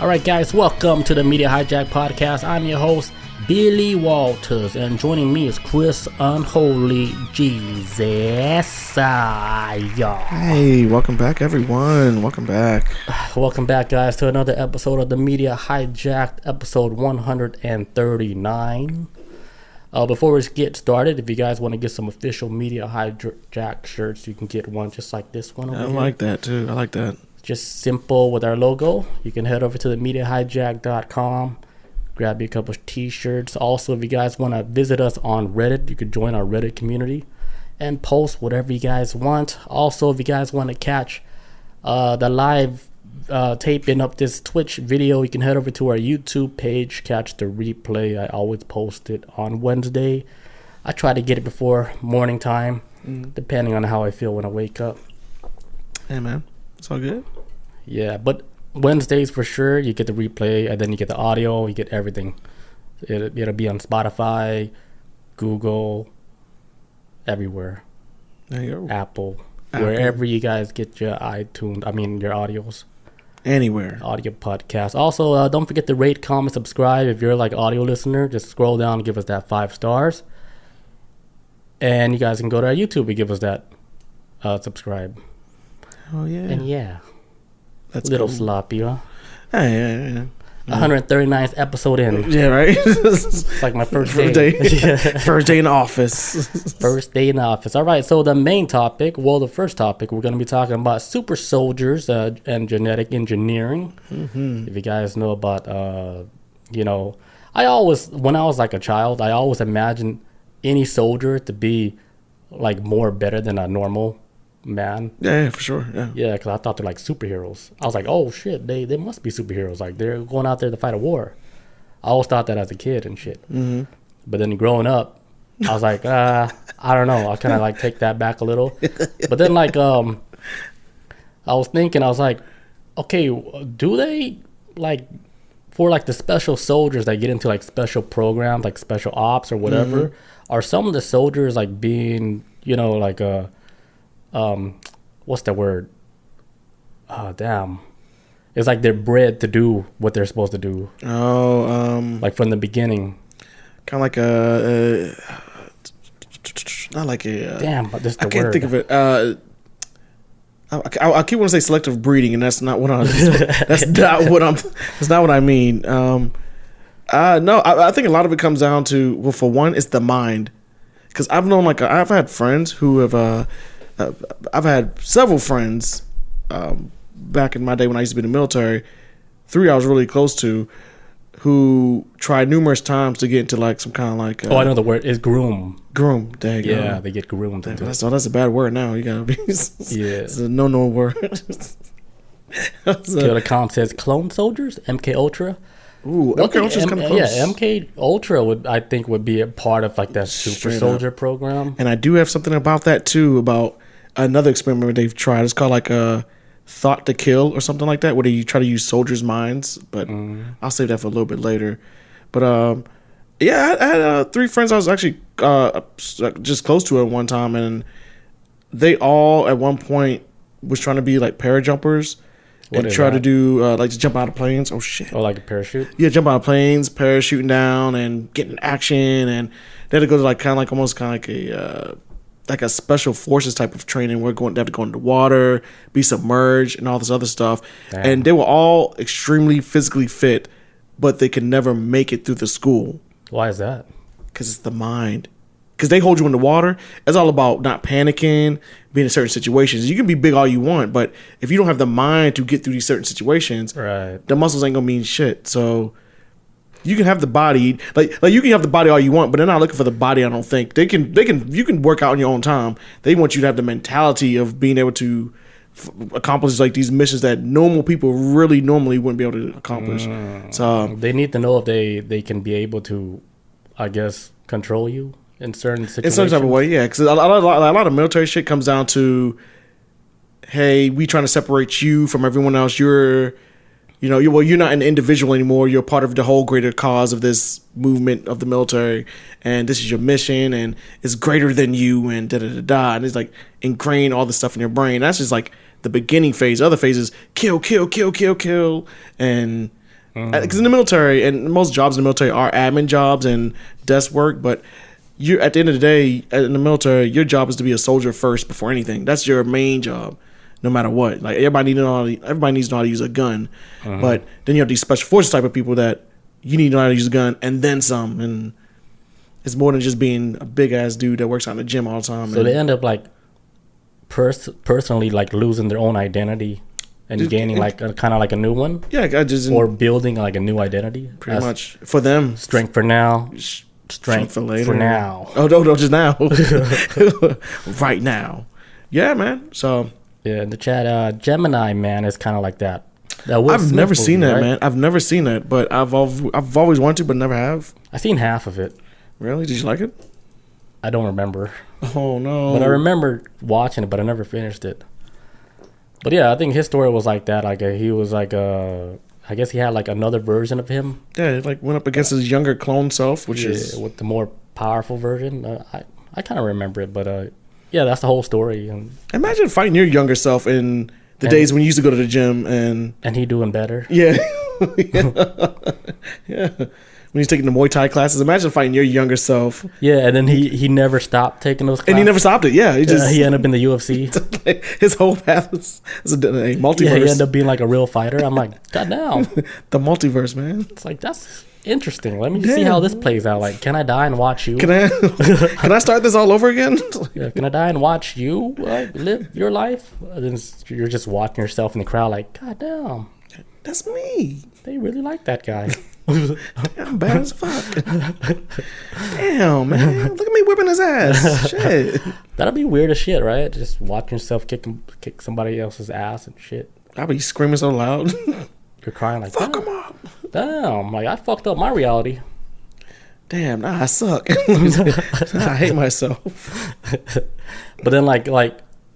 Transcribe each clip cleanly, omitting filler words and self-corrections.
Alright guys, welcome to the Media Hijack Podcast. I'm your host, Billy Walters, and joining me is Chris Unholy Jesus. Hey, welcome back everyone. Welcome back. Welcome back guys to another episode of the Media Hijacked, episode 139. Before we get started, if you guys want to get some official Media Hijack shirts, you can get one just like this one over here. I like that too. I like that. Just simple with our logo. You can head over to the mediahijack.com, grab you a couple of t-shirts. Also, if you guys want to visit us on Reddit, you can join our Reddit community and post whatever you guys want. Also, if you guys want to catch the live taping of this Twitch video, you can head over to our YouTube page, catch the replay. I always post it on Wednesday. I try to get it before morning time, depending on how I feel when I wake up. Hey man, it's all good. Yeah, but Wednesdays for sure, you get the replay, and then you get the audio, you get everything. It'll be on Spotify, Google, everywhere. There you go. Apple, wherever you guys get your your audios. Anywhere. Audio podcast. Also, don't forget to rate, comment, subscribe. If you're like audio listener, just scroll down and give us that 5 stars. And you guys can go to our YouTube and give us that subscribe. Oh yeah. And yeah. That's little cool. Sloppy, huh? Yeah. 139th episode in. Yeah, right? It's like my first day. First day in the office. First day in the office. All right, so the main topic, the first topic, we're going to be talking about super soldiers and genetic engineering. Mm-hmm. If you guys know about, when I was like a child, I always imagined any soldier to be like better than a normal man. Yeah, for sure. Yeah, because I thought they're like superheroes. I was like, oh shit, they must be superheroes. Like they're going out there to fight a war. I always thought that as a kid and shit. Mm-hmm. But then growing up, I was like, I don't know. I kind of like take that back a little. But then I was thinking, I was like, okay, do they like for like the special soldiers that get into like special programs, like special ops or whatever? Are some of the soldiers like being, like a what's the word? Damn. It's like they're bred to do what they're supposed to do. Like from the beginning. Kind of like not like a. Damn, but this is the I can't word. think of it. I keep wanting to say selective breeding, and that's not what That's not what I mean. No, I think a lot of it comes down to, well, for one, it's the mind. Because I've had friends who have. I've had several friends back in my day when I used to be in the military, 3 I was really close to, who tried numerous times to get into like some kind of like I know the word is groom. There you go. Yeah, they get groomed. That's a bad word now. You gotta be. It's a no word. The comp says clone soldiers, MK Ultra. Ooh, MK Ultra's kind of close. Yeah, MK Ultra would be a part of like that super soldier program. And I do have something about that too, about another experiment they've tried. It's called like a thought to kill or something like that, where they try to use soldiers' minds. But I'll save that for a little bit later. But I had 3 friends I was actually just close to at one time, and they all at one point was trying to be like parajumpers. And try to do like to jump out of planes. Oh shit! Oh, like a parachute? Yeah, jump out of planes, parachuting down, and getting action, and then it goes like almost like a special forces type of training. They have to go into water, be submerged, and all this other stuff. Damn. And they were all extremely physically fit, but they could never make it through the school. Why is that? Because it's the mind. Because they hold you in the water. It's all about not panicking, being in certain situations. You can be big all you want, but if you don't have the mind to get through these certain situations, right, the muscles ain't gonna mean shit. So you can have the body, like you can have the body all you want, but they're not looking for the body. I don't think you can work out on your own time. They want you to have the mentality of being able to accomplish like these missions that normal people really normally wouldn't be able to accomplish. So they need to know if they can be able to, I guess, control you in certain situations. In some type of way, yeah. Because a lot of military shit comes down to, hey, we trying to separate you from everyone else. You're not an individual anymore. You're part of the whole greater cause of this movement of the military, and this is your mission, and it's greater than you, and da da da da. And it's like ingrain all this stuff in your brain. That's just like the beginning phase. The other phase is kill, kill, kill, kill, kill, and Because in the military, and most jobs in the military are admin jobs and desk work, but you're at the end of the day in the military, your job is to be a soldier first before anything. That's your main job, no matter what. Like everybody needs to know how to use a gun, but then you have these special forces type of people that you need to know how to use a gun and then some, and it's more than just being a big ass dude that works out in the gym all the time. So they end up like personally like losing their own identity and gaining like kind of like a new one. Yeah, I just or building like a new identity. Pretty much for them. Strength for now. Strength for later. For now. Oh no, just now. Right now. Yeah, man. So yeah, in the chat, Gemini man is kind of like that. I've never seen that, man. I've never seen that, but I've always wanted to, but never have. I've seen half of it. Really? Did you like it? I don't remember. Oh no! But I remember watching it, but I never finished it. But yeah, I think his story was like that. Like he was like I guess he had like another version of him. Yeah, it like went up against his younger clone self, which is with the more powerful version. I kind of remember it, but yeah, that's the whole story. And imagine fighting your younger self in the days when you used to go to the gym and he doing better. Yeah, yeah. When he's taking the Muay Thai classes, imagine fighting your younger self. Yeah, and then he never stopped taking those classes. And he never stopped it, yeah. He ended up in the UFC. Like, his whole path is a multiverse. Yeah, he ended up being like a real fighter. I'm like, God damn. The multiverse, man. It's like, that's interesting. Let me see how this plays out. Like, can I die and watch you? Can I start this all over again? Yeah, can I die and watch you live your life? And then you're just watching yourself in the crowd like, God damn. That's me. They really like that guy. I'm bad as fuck. Damn, man. Look at me whipping his ass. Shit. That'd be weird as shit, right? Just watching yourself kick somebody else's ass and shit. I'd be screaming so loud. You're crying like, fuck him up. Damn, like I fucked up my reality. Damn, I suck. I hate myself. But then like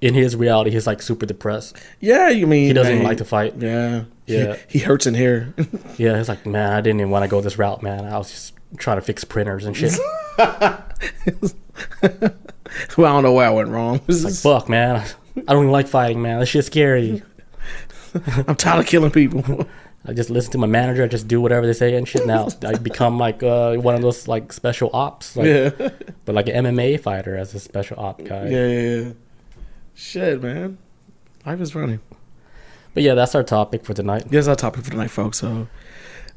in his reality, he's like super depressed. Yeah, you mean he doesn't even like to fight. Yeah. Yeah. He hurts in here. Yeah, he's like, man, I didn't even want to go this route, man. I was just trying to fix printers and shit. Well, I don't know where I went wrong. It's like, fuck, man. I don't even like fighting, man. This shit's scary. I'm tired of killing people. I just listen to my manager. I just do whatever they say and shit. Now I become like one of those like special ops. Like, yeah. But like an MMA fighter as a special op guy. Yeah. Shit, man. Life is funny. But yeah, that's our topic for tonight. Yeah, that's our topic for tonight, folks. So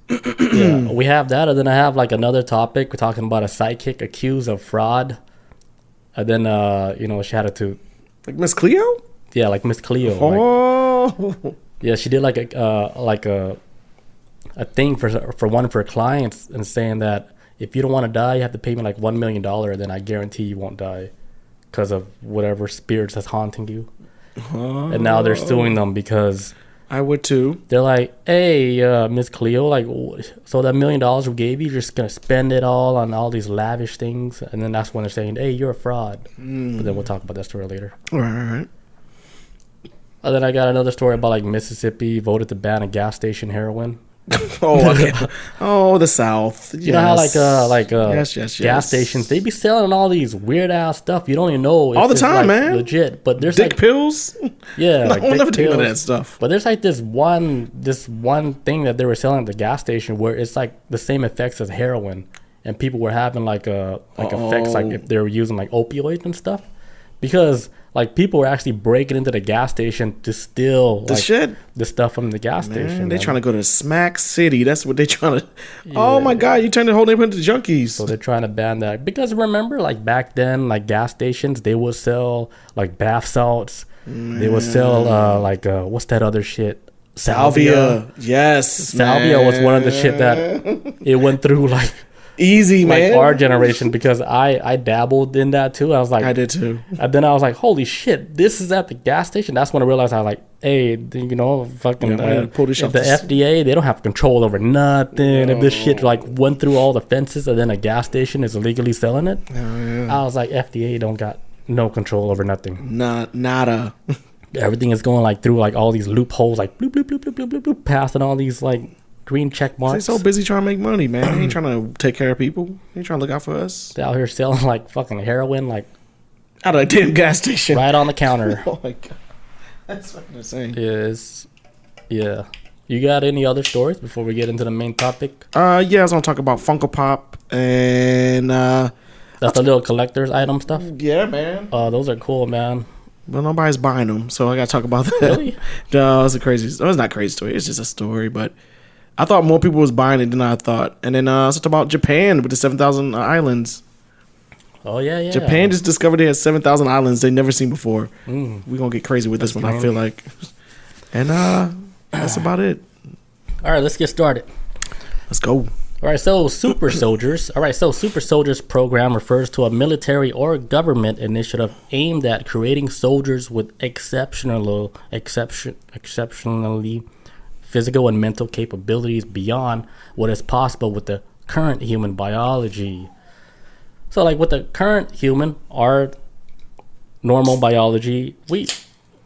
yeah, we have that, and then I have like another topic. We're talking about a sidekick accused of fraud, and then she had to like Miss Cleo. Yeah, like Miss Cleo. Oh, like, yeah, she did like a thing for her clients and saying that if you don't want to die, you have to pay me like $1 million, and then I guarantee you won't die because of whatever spirits that's haunting you. Oh. And now they're suing them because I would too. They're like, hey, Miss Cleo, like, so that $1 million we gave you, you're just gonna spend it all on all these lavish things, and then that's when they're saying, hey, you're a fraud. But then we'll talk about that story later. All right. And then I got another story about like Mississippi voted to ban a gas station heroin. Oh, okay. Oh, the South. You know how yes. gas stations, they be selling all these weird ass stuff. You don't even know if all the time, like man. Legit, but there's dick like pills. Yeah, no, like I'll never pills. take none of that stuff. But there's like this one thing that they were selling at the gas station where it's like the same effects as heroin, and people were having like effects like if they were using like opioids and stuff, because like people were actually breaking into the gas station to steal the stuff from the gas station. They're trying to go to Smack City. That's what they're trying to. Yeah. Oh my God! You turned the whole neighborhood into junkies. So they're trying to ban that because remember, like back then, like gas stations, they would sell like bath salts. Man. They would sell what's that other shit? Salvia. Yes, Salvia was one of the shit that it went through like. Easy, man. Like our generation, because I dabbled in that too. I was like, I did too. And then I was like, holy shit, this is at the gas station. That's when I realized I was like, hey, fucking if the FDA, they don't have control over nothing. If this shit like went through all the fences and then a gas station is illegally selling it, I was like, FDA don't got no control over nothing. Nada. Everything is going like through like all these loopholes, like bloop bloop bloop bloop bloop bloop, bloop, passing all these like green check marks. They're so busy trying to make money, man. They ain't trying to take care of people. They ain't trying to look out for us. They're out here selling like fucking heroin, like out of a damn gas station, right on the counter. Oh my God, that's fucking insane. Yeah. You got any other stories before we get into the main topic? Yeah, I was gonna talk about Funko Pop and That's the little collector's item stuff. yeah, man. Those are cool, man. But nobody's buying them, so I gotta talk about that. Really? No, it's a crazy. It's not a crazy story. It's just a story, but I thought more people was buying it than I thought. And then I talked about Japan with the 7,000 islands. Oh yeah. Japan just discovered they had 7,000 islands they never seen before. Mm. We're gonna get crazy with this one, That's I feel like. And that's about it. All right, let's get started. Let's go. All right, so super soldiers. Super soldiers program refers to a military or government initiative aimed at creating soldiers with exceptionally physical and mental capabilities beyond what is possible with the current human biology. So, like with the current human, our normal biology,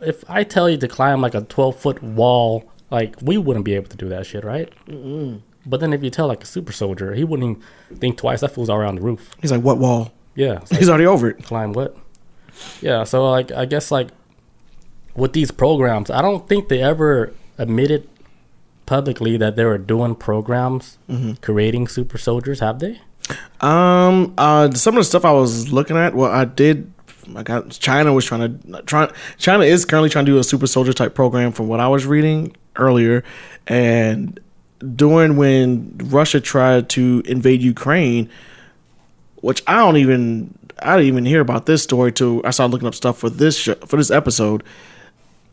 if I tell you to climb like a 12-foot wall, like we wouldn't be able to do that shit, right? Mm-mm. But then if you tell like a super soldier, he wouldn't even think twice. That fool's all around the roof. He's like, what wall? Yeah. He's already over it. Climb what? Yeah, so like I guess like with these programs, I don't think they ever admitted publicly that they were doing programs creating super soldiers, have they? Some of the stuff I was looking at, China is currently trying to do a super soldier type program from what I was reading earlier. And during when Russia tried to invade Ukraine, which I didn't even hear about this story till I started looking up stuff for this episode.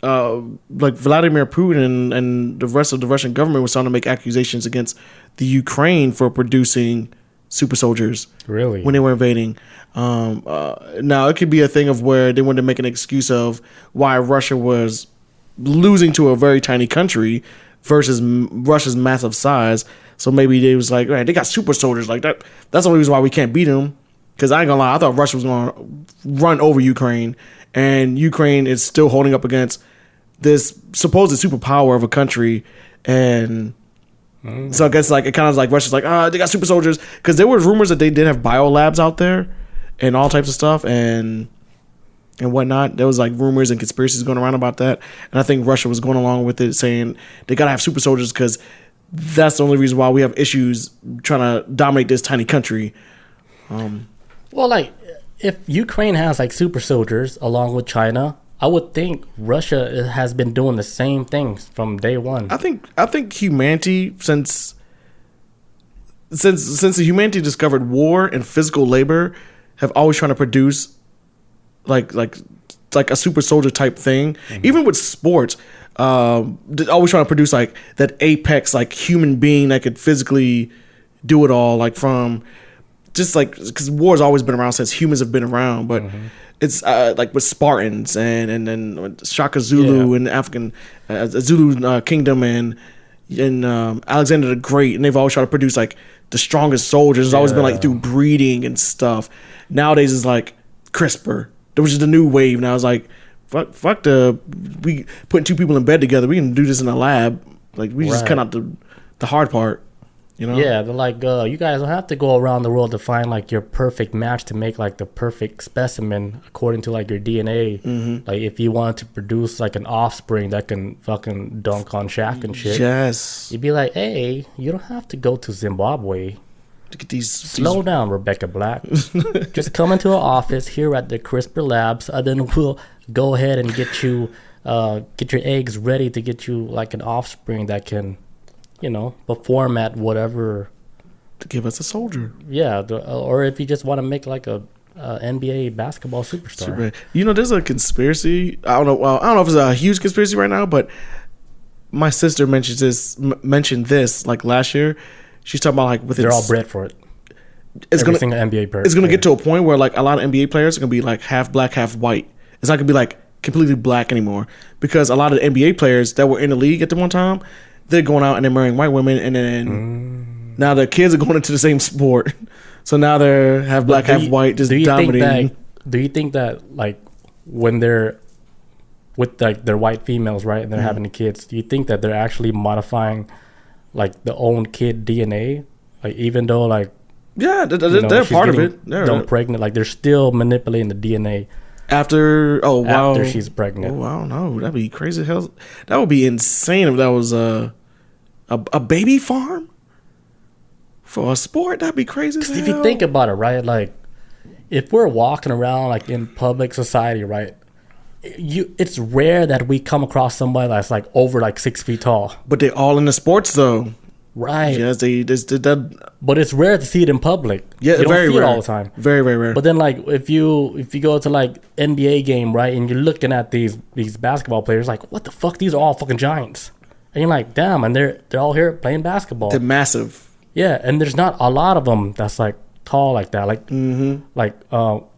Like Vladimir Putin and the rest of the Russian government was starting to make accusations against the Ukraine for producing super soldiers. Really? When they were invading. Now it could be a thing of where they wanted to make an excuse of why Russia was losing to a very tiny country versus Russia's massive size. So maybe they was like, right, they got super soldiers like that. That's the only reason why we can't beat them. Because I ain't gonna lie, I thought Russia was gonna run over Ukraine, and Ukraine is still holding up against this supposed superpower of a country. And so I guess like it kind of like Russia's like, they got super soldiers, because there was rumors that they did have bio labs out there and all types of stuff and whatnot. There was like rumors and conspiracies going around about that, and I think Russia was going along with it, saying they gotta have super soldiers because that's the only reason why we have issues trying to dominate this tiny country. Well, like if Ukraine has like super soldiers along with China, I would think Russia has been doing the same things from day one. I think humanity since the humanity discovered war and physical labor have always trying to produce like a super soldier type thing. Even with sports, they're always trying to produce like that apex like human being that could physically do it all, like from just like, because war's always been around since humans have been around, but it's like with Spartans and then Shaka Zulu and African Zulu kingdom and Alexander the Great, and they've always tried to produce like the strongest soldiers. It's always been like through breeding and stuff. Nowadays it's like CRISPR, which is the new wave. Now it's like fuck we putting two people in bed together. We can do this in a lab. Like we just cut out the hard part. You know? Yeah, they're like, you guys don't have to go around the world to find like your perfect match to make like the perfect specimen according to like your DNA. Like if you wanted to produce like an offspring that can fucking dunk on Shaq and shit, yes, you'd be like, hey, you don't have to go to Zimbabwe. To get Slow down, Rebecca Black. Just come into our office here at the CRISPR Labs, and then we'll go ahead and get your eggs ready to get you like an offspring that can, perform at whatever. To give us a soldier. Yeah, or if you just want to make like a NBA basketball superstar. There's a conspiracy. I don't know if it's a huge conspiracy right now, but my sister mentioned this like last year. She's talking about like they're all bred for it. Every single NBA player. It's gonna get to a point where like a lot of NBA players are gonna be like half black, half white. It's not gonna be like completely black anymore, because a lot of the NBA players that were in the league at the one time, they're going out and they're marrying white women, and then now their kids are going into the same sport. So now they're half black, half white, just dominating. Do you think that like when they're with like their white females, right, and they're having the kids, do you think that they're actually modifying like the own kid DNA, like even though like they're part of it, they're pregnant, like they're still manipulating the DNA after she's pregnant? I don't know, that'd be crazy. Hell, that would be insane if that was A baby farm for a sport? That'd be crazy. As hell. If you think about it, right? Like, if we're walking around like in public society, right? It's rare that we come across somebody that's like over like 6 feet tall. But they're all in the sports though. Right. Yes, that. But it's rare to see it in public. Yeah, you don't very see rare. it all the time. Very, very rare. But then, like, if you go to like NBA game, right, and you're looking at these basketball players, like, what the fuck? These are all fucking giants. And you're like, damn, and they're all here playing basketball. They're massive. Yeah, and there's not a lot of them that's like tall like that. Like,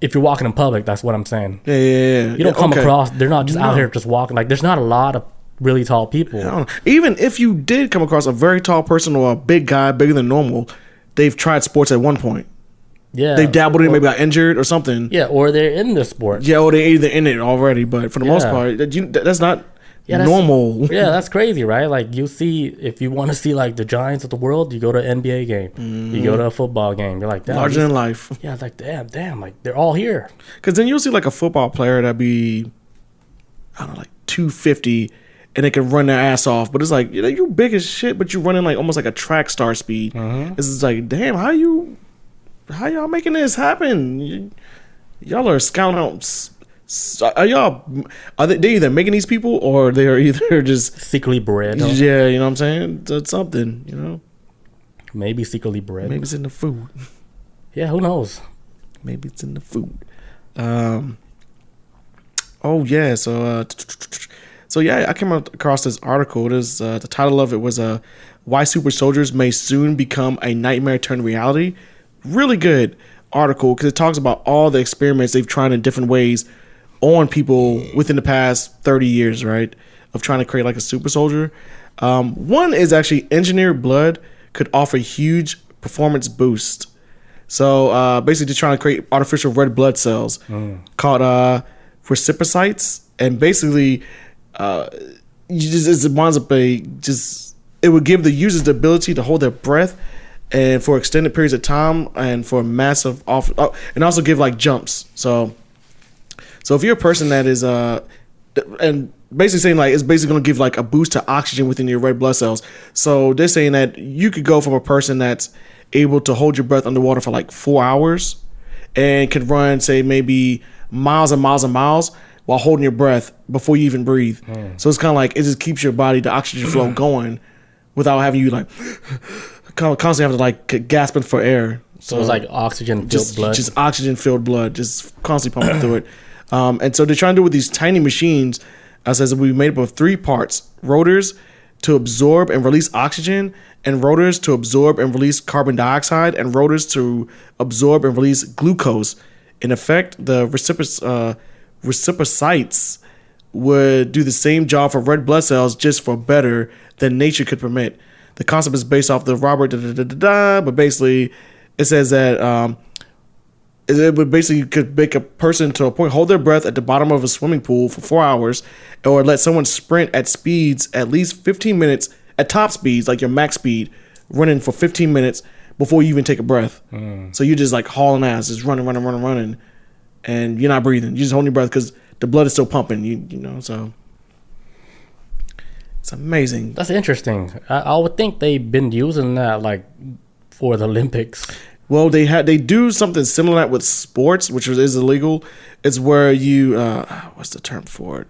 if you're walking in public, that's what I'm saying. Yeah. You don't come across. They're not just out here just walking. Like, there's not a lot of really tall people. Even if you did come across a very tall person or a big guy, bigger than normal, they've tried sports at one point. Yeah, they've dabbled in, maybe got injured or something. Yeah, or they're in the sport. Yeah, or they're either in it already. But for the most part, that's not normal. Yeah, that's crazy, right? Like, you see, if you want to see like the giants of the world, you go to an NBA game, you go to a football game. You're like, damn, larger than life. Yeah, it's like damn, like they're all here. Because then you'll see like a football player that'd be, I don't know, like 250. And they can run their ass off, but it's like, you're big as shit, but you're running like almost like a track star speed. It's just like, damn, how y'all making this happen? Y'all are scouting out. Are they either making these people or they are either just secretly bred? Yeah, you know what I'm saying? That's something, Maybe secretly bred. Maybe it's in the food. Yeah, who knows? Maybe it's in the food. Oh yeah, So yeah, I came across this article. The title of it was "Why Super Soldiers May Soon Become a Nightmare Turned Reality." Really good article because it talks about all the experiments they've tried in different ways on people within the past 30 years, right? Of trying to create like a super soldier. One is actually engineered blood could offer huge performance boost. So basically, just trying to create artificial red blood cells called reciprocytes, and basically. It winds up it would give the users the ability to hold their breath and for extended periods of time and for massive and also give like jumps. So if you're a person that is and basically saying like it's basically going to give like a boost to oxygen within your red blood cells. So they're saying that you could go from a person that's able to hold your breath underwater for like 4 hours and could run say maybe miles and miles and miles while holding your breath before you even breathe. So it's kind of like, it just keeps your body, the oxygen flow going without having you like, constantly have to like gasping for air. So it's like oxygen-filled blood? Just oxygen-filled blood, just constantly pumping through it. And so they're trying to do it with these tiny machines. It says we made up of 3 parts, rotors to absorb and release oxygen, and rotors to absorb and release carbon dioxide, and rotors to absorb and release glucose. In effect, the reciprocytes would do the same job for red blood cells just for better than nature could permit. The concept is based off the Robert but basically it says that it would basically could make a person to a point hold their breath at the bottom of a swimming pool for 4 hours, or let someone sprint at speeds at least 15 minutes at top speeds, like your max speed, running for 15 minutes before you even take a breath. So you're just like hauling ass, just running, and you're not breathing. You're just holding your breath because the blood is still pumping. You know, so it's amazing. That's interesting. I would think they've been using that like for the Olympics. Well, they do something similar to that with sports, which is illegal. It's where you what's the term for it?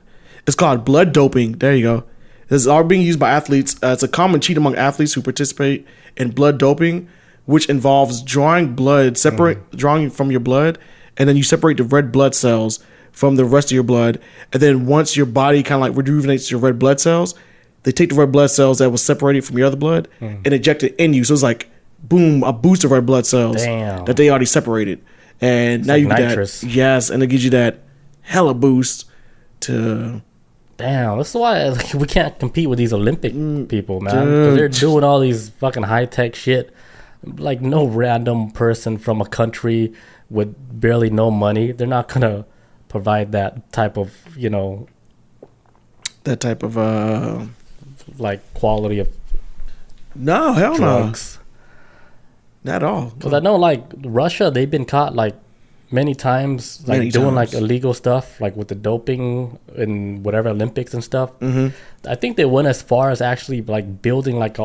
It's called blood doping. There you go. This is all being used by athletes. It's a common cheat among athletes who participate in blood doping, which involves drawing from your blood, and then you separate the red blood cells from the rest of your blood. And then once your body kind of like rejuvenates your red blood cells, they take the red blood cells that was separated from your other blood and inject it in you. So it's like, boom, a boost of red blood cells that they already separated. And it's now like you get that. Yes, and it gives you that hella boost to... Damn, that's why we can't compete with these Olympic people, man. Because they're doing all these fucking high-tech shit. Like, no random person from a country with barely no money, they're not going to provide that type of, that type of like quality of no, hell drugs. No. Not at all. Because I know like Russia, they've been caught like many times doing like illegal stuff, like with the doping and whatever Olympics and stuff. I think they went as far as actually like building like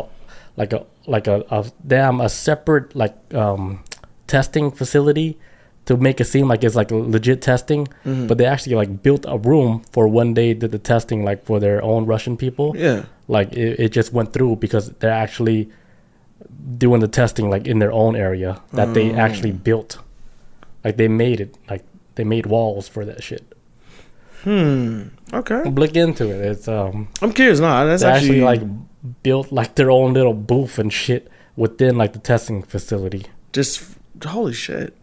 a separate testing facility to make it seem like it's like legit testing, but they actually like built a room for when they did the testing like for their own Russian people. Yeah. Like it just went through because they're actually doing the testing like in their own area that they actually built. Like they made it, like they made walls for that shit. Okay. Look into it. It's I'm curious. No, that's they actually like built like their own little booth and shit within like the testing facility. just holy shit.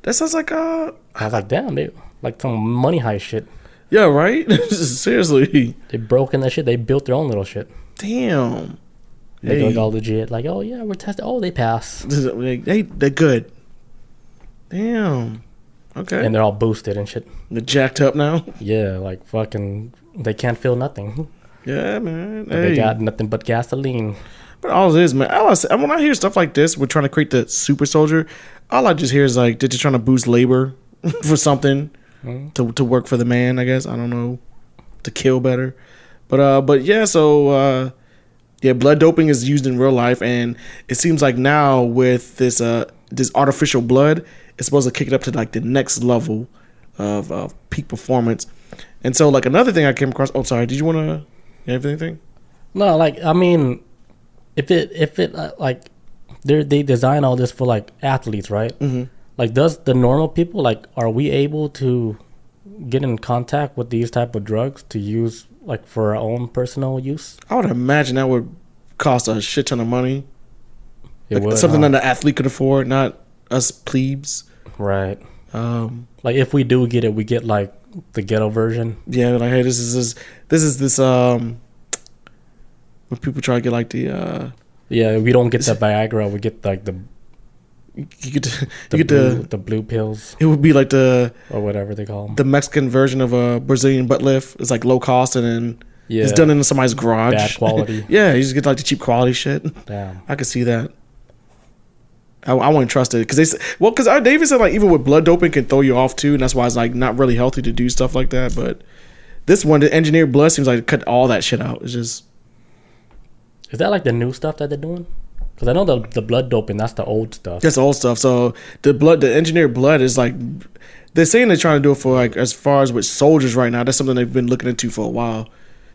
That sounds like I was like, damn, they like some money heist shit. yeah, right? Seriously. They broke in that shit. They built their own little shit. Damn. They like all legit. Like, oh yeah, we're testing. Oh, they pass. They're good. Damn. Okay. And they're all boosted and shit. They're jacked up now. Yeah, like fucking, they can't feel nothing. Yeah, man. But they got nothing but gasoline. But all it is, man. When I hear stuff like this, we're trying to create the super soldier. All I just hear is like they're just trying to boost labor for something to work for the man. I guess I don't know, to kill better. But yeah. So yeah, blood doping is used in real life, and it seems like now with this artificial blood, it's supposed to kick it up to like the next level of peak performance. And so like another thing I came across. Oh, sorry. Did you want to have anything? No, like I mean, if it like they design all this for like athletes, right? Mm-hmm. Like, does the normal people, like, are we able to get in contact with these type of drugs to use like for our own personal use? I would imagine that would cost a shit ton of money. It would, something that an athlete could afford, not us plebes. Right. Like if we do get it, we get like the ghetto version. Yeah, like hey, this is when people try to get like the yeah, we don't get the Viagra, we get like the blue pills. It would be like or whatever they call them. The Mexican version of a Brazilian butt lift. It's like low cost and then it's done in somebody's garage. Bad quality. Yeah, you just get like the cheap quality shit. Damn. I could see that. I wouldn't trust it because David said like even with blood doping can throw you off too, and that's why it's like not really healthy to do stuff like that. But this one, the engineered blood seems like it cut all that shit out. It's just. Is that like the new stuff that they're doing? Because I know the blood doping, that's the old stuff. That's the old stuff. So the engineered blood is like, they're saying they're trying to do it for like, as far as with soldiers right now, that's something they've been looking into for a while.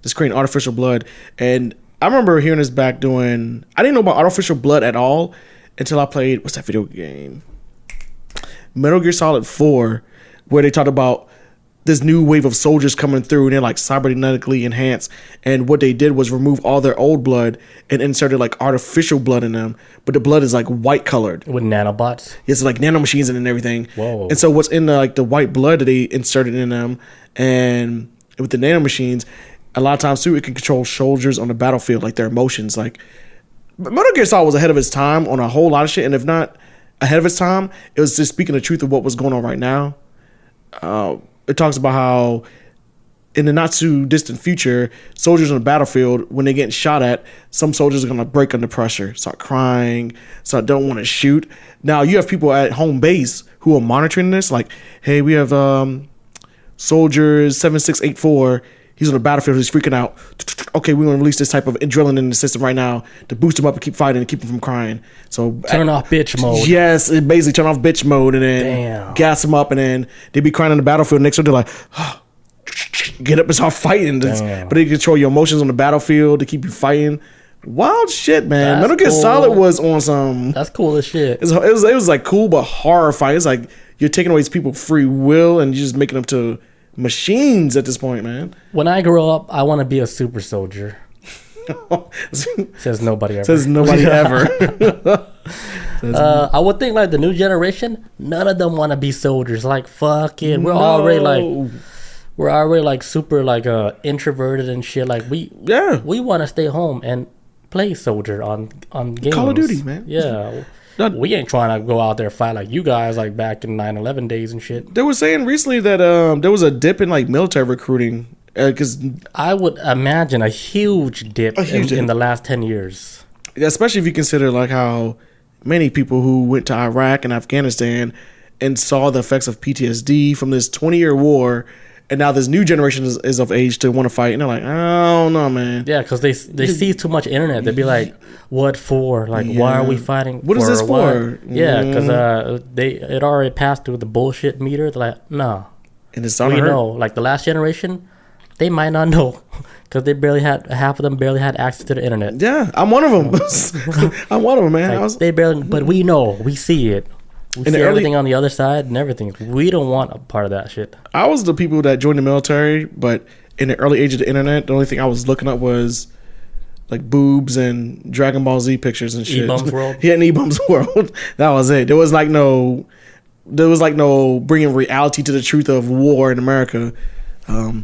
Just creating artificial blood. And I remember hearing this back doing, I didn't know about artificial blood at all until I played, what's that video game? Metal Gear Solid 4, where they talked about this new wave of soldiers coming through and they're like cybernetically enhanced, and what they did was remove all their old blood and inserted like artificial blood in them, but the blood is like white colored with nanobots. It's like nanomachines and everything. Whoa. And so what's in the white blood that they inserted in them, and with the nanomachines, a lot of times too it can control soldiers on the battlefield, like their emotions. Like Metal Gear Solid was ahead of its time on a whole lot of shit, and if not ahead of its time, it was just speaking the truth of what was going on right now. It talks about how in the not too distant future, soldiers on the battlefield, when they're getting shot at, some soldiers are going to break under pressure, start crying, don't want to shoot. Now you have people at home base who are monitoring this, like, hey, we have soldiers 7684. He's on the battlefield. He's freaking out. Okay, we're going to release this type of adrenaline in the system right now to boost him up and keep fighting and keep him from crying. So turn off bitch mode. Yes, it basically turn off bitch mode and then gas him up, and then they be crying on the battlefield. Next one, they're like, oh, get up and start fighting. But they control your emotions on the battlefield to keep you fighting. Wild shit, man. Metal Gear Solid was on some. That's cool as shit. It was like cool but horrifying. It's like you're taking away these people's free will and you're just making them to machines at this point, man. When I grow up, I want to be a super soldier. Says nobody ever. Says nobody ever. I would think like the new generation, none of them want to be soldiers. Like fuck it, we're already like super like introverted and shit. Like we want to stay home and play soldier on games. Call of Duty, man. Yeah. We ain't trying to go out there fight like you guys like back in 9/11 days and shit. They were saying recently that there was a dip in like military recruiting because I would imagine a huge dip in the last 10 years. Especially if you consider like how many people who went to Iraq and Afghanistan and saw the effects of PTSD from this 20-year war and now this new generation is of age to want to fight, and they're like, I don't know, man. Yeah, because they see too much internet. They'd be like, what for? Like, why are we fighting? What is this for? Yeah, because it already passed through the bullshit meter. They're like, no. And it's we know. Like the last generation, they might not know because half of them barely had access to the internet. Yeah, I'm one of them. I'm one of them, man. Like, they barely, but we know, we see it. We see everything on the other side and everything. We don't want a part of that shit. I was the people that joined the military, but in the early age of the internet, the only thing I was looking up was like boobs and Dragon Ball Z pictures and shit. E-Bum's World? Yeah, in E-Bum's World. That was it. There was no bringing reality to the truth of war in America. But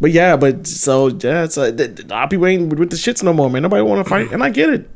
it's a lot of people ain't with the shits no more, man. Nobody want to fight, and I get it.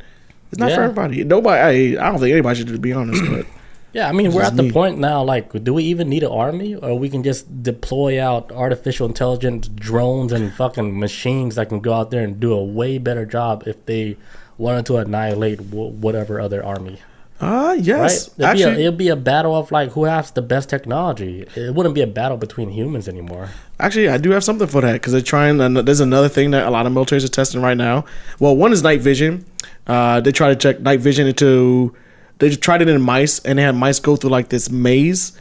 It's not for everybody. I don't think anybody should, to be honest. But yeah, I mean, we're at the point now, like, do we even need an army? Or we can just deploy out artificial intelligence drones and fucking machines that can go out there and do a way better job if they wanted to annihilate whatever other army. Yes. Right? It'll be a battle of, like, who has the best technology. It wouldn't be a battle between humans anymore. Actually, I do have something for that because they're trying. There's another thing that a lot of militaries are testing right now. Well, one is night vision. They try to check night vision into... They just tried it in mice, and they had mice go through like this maze,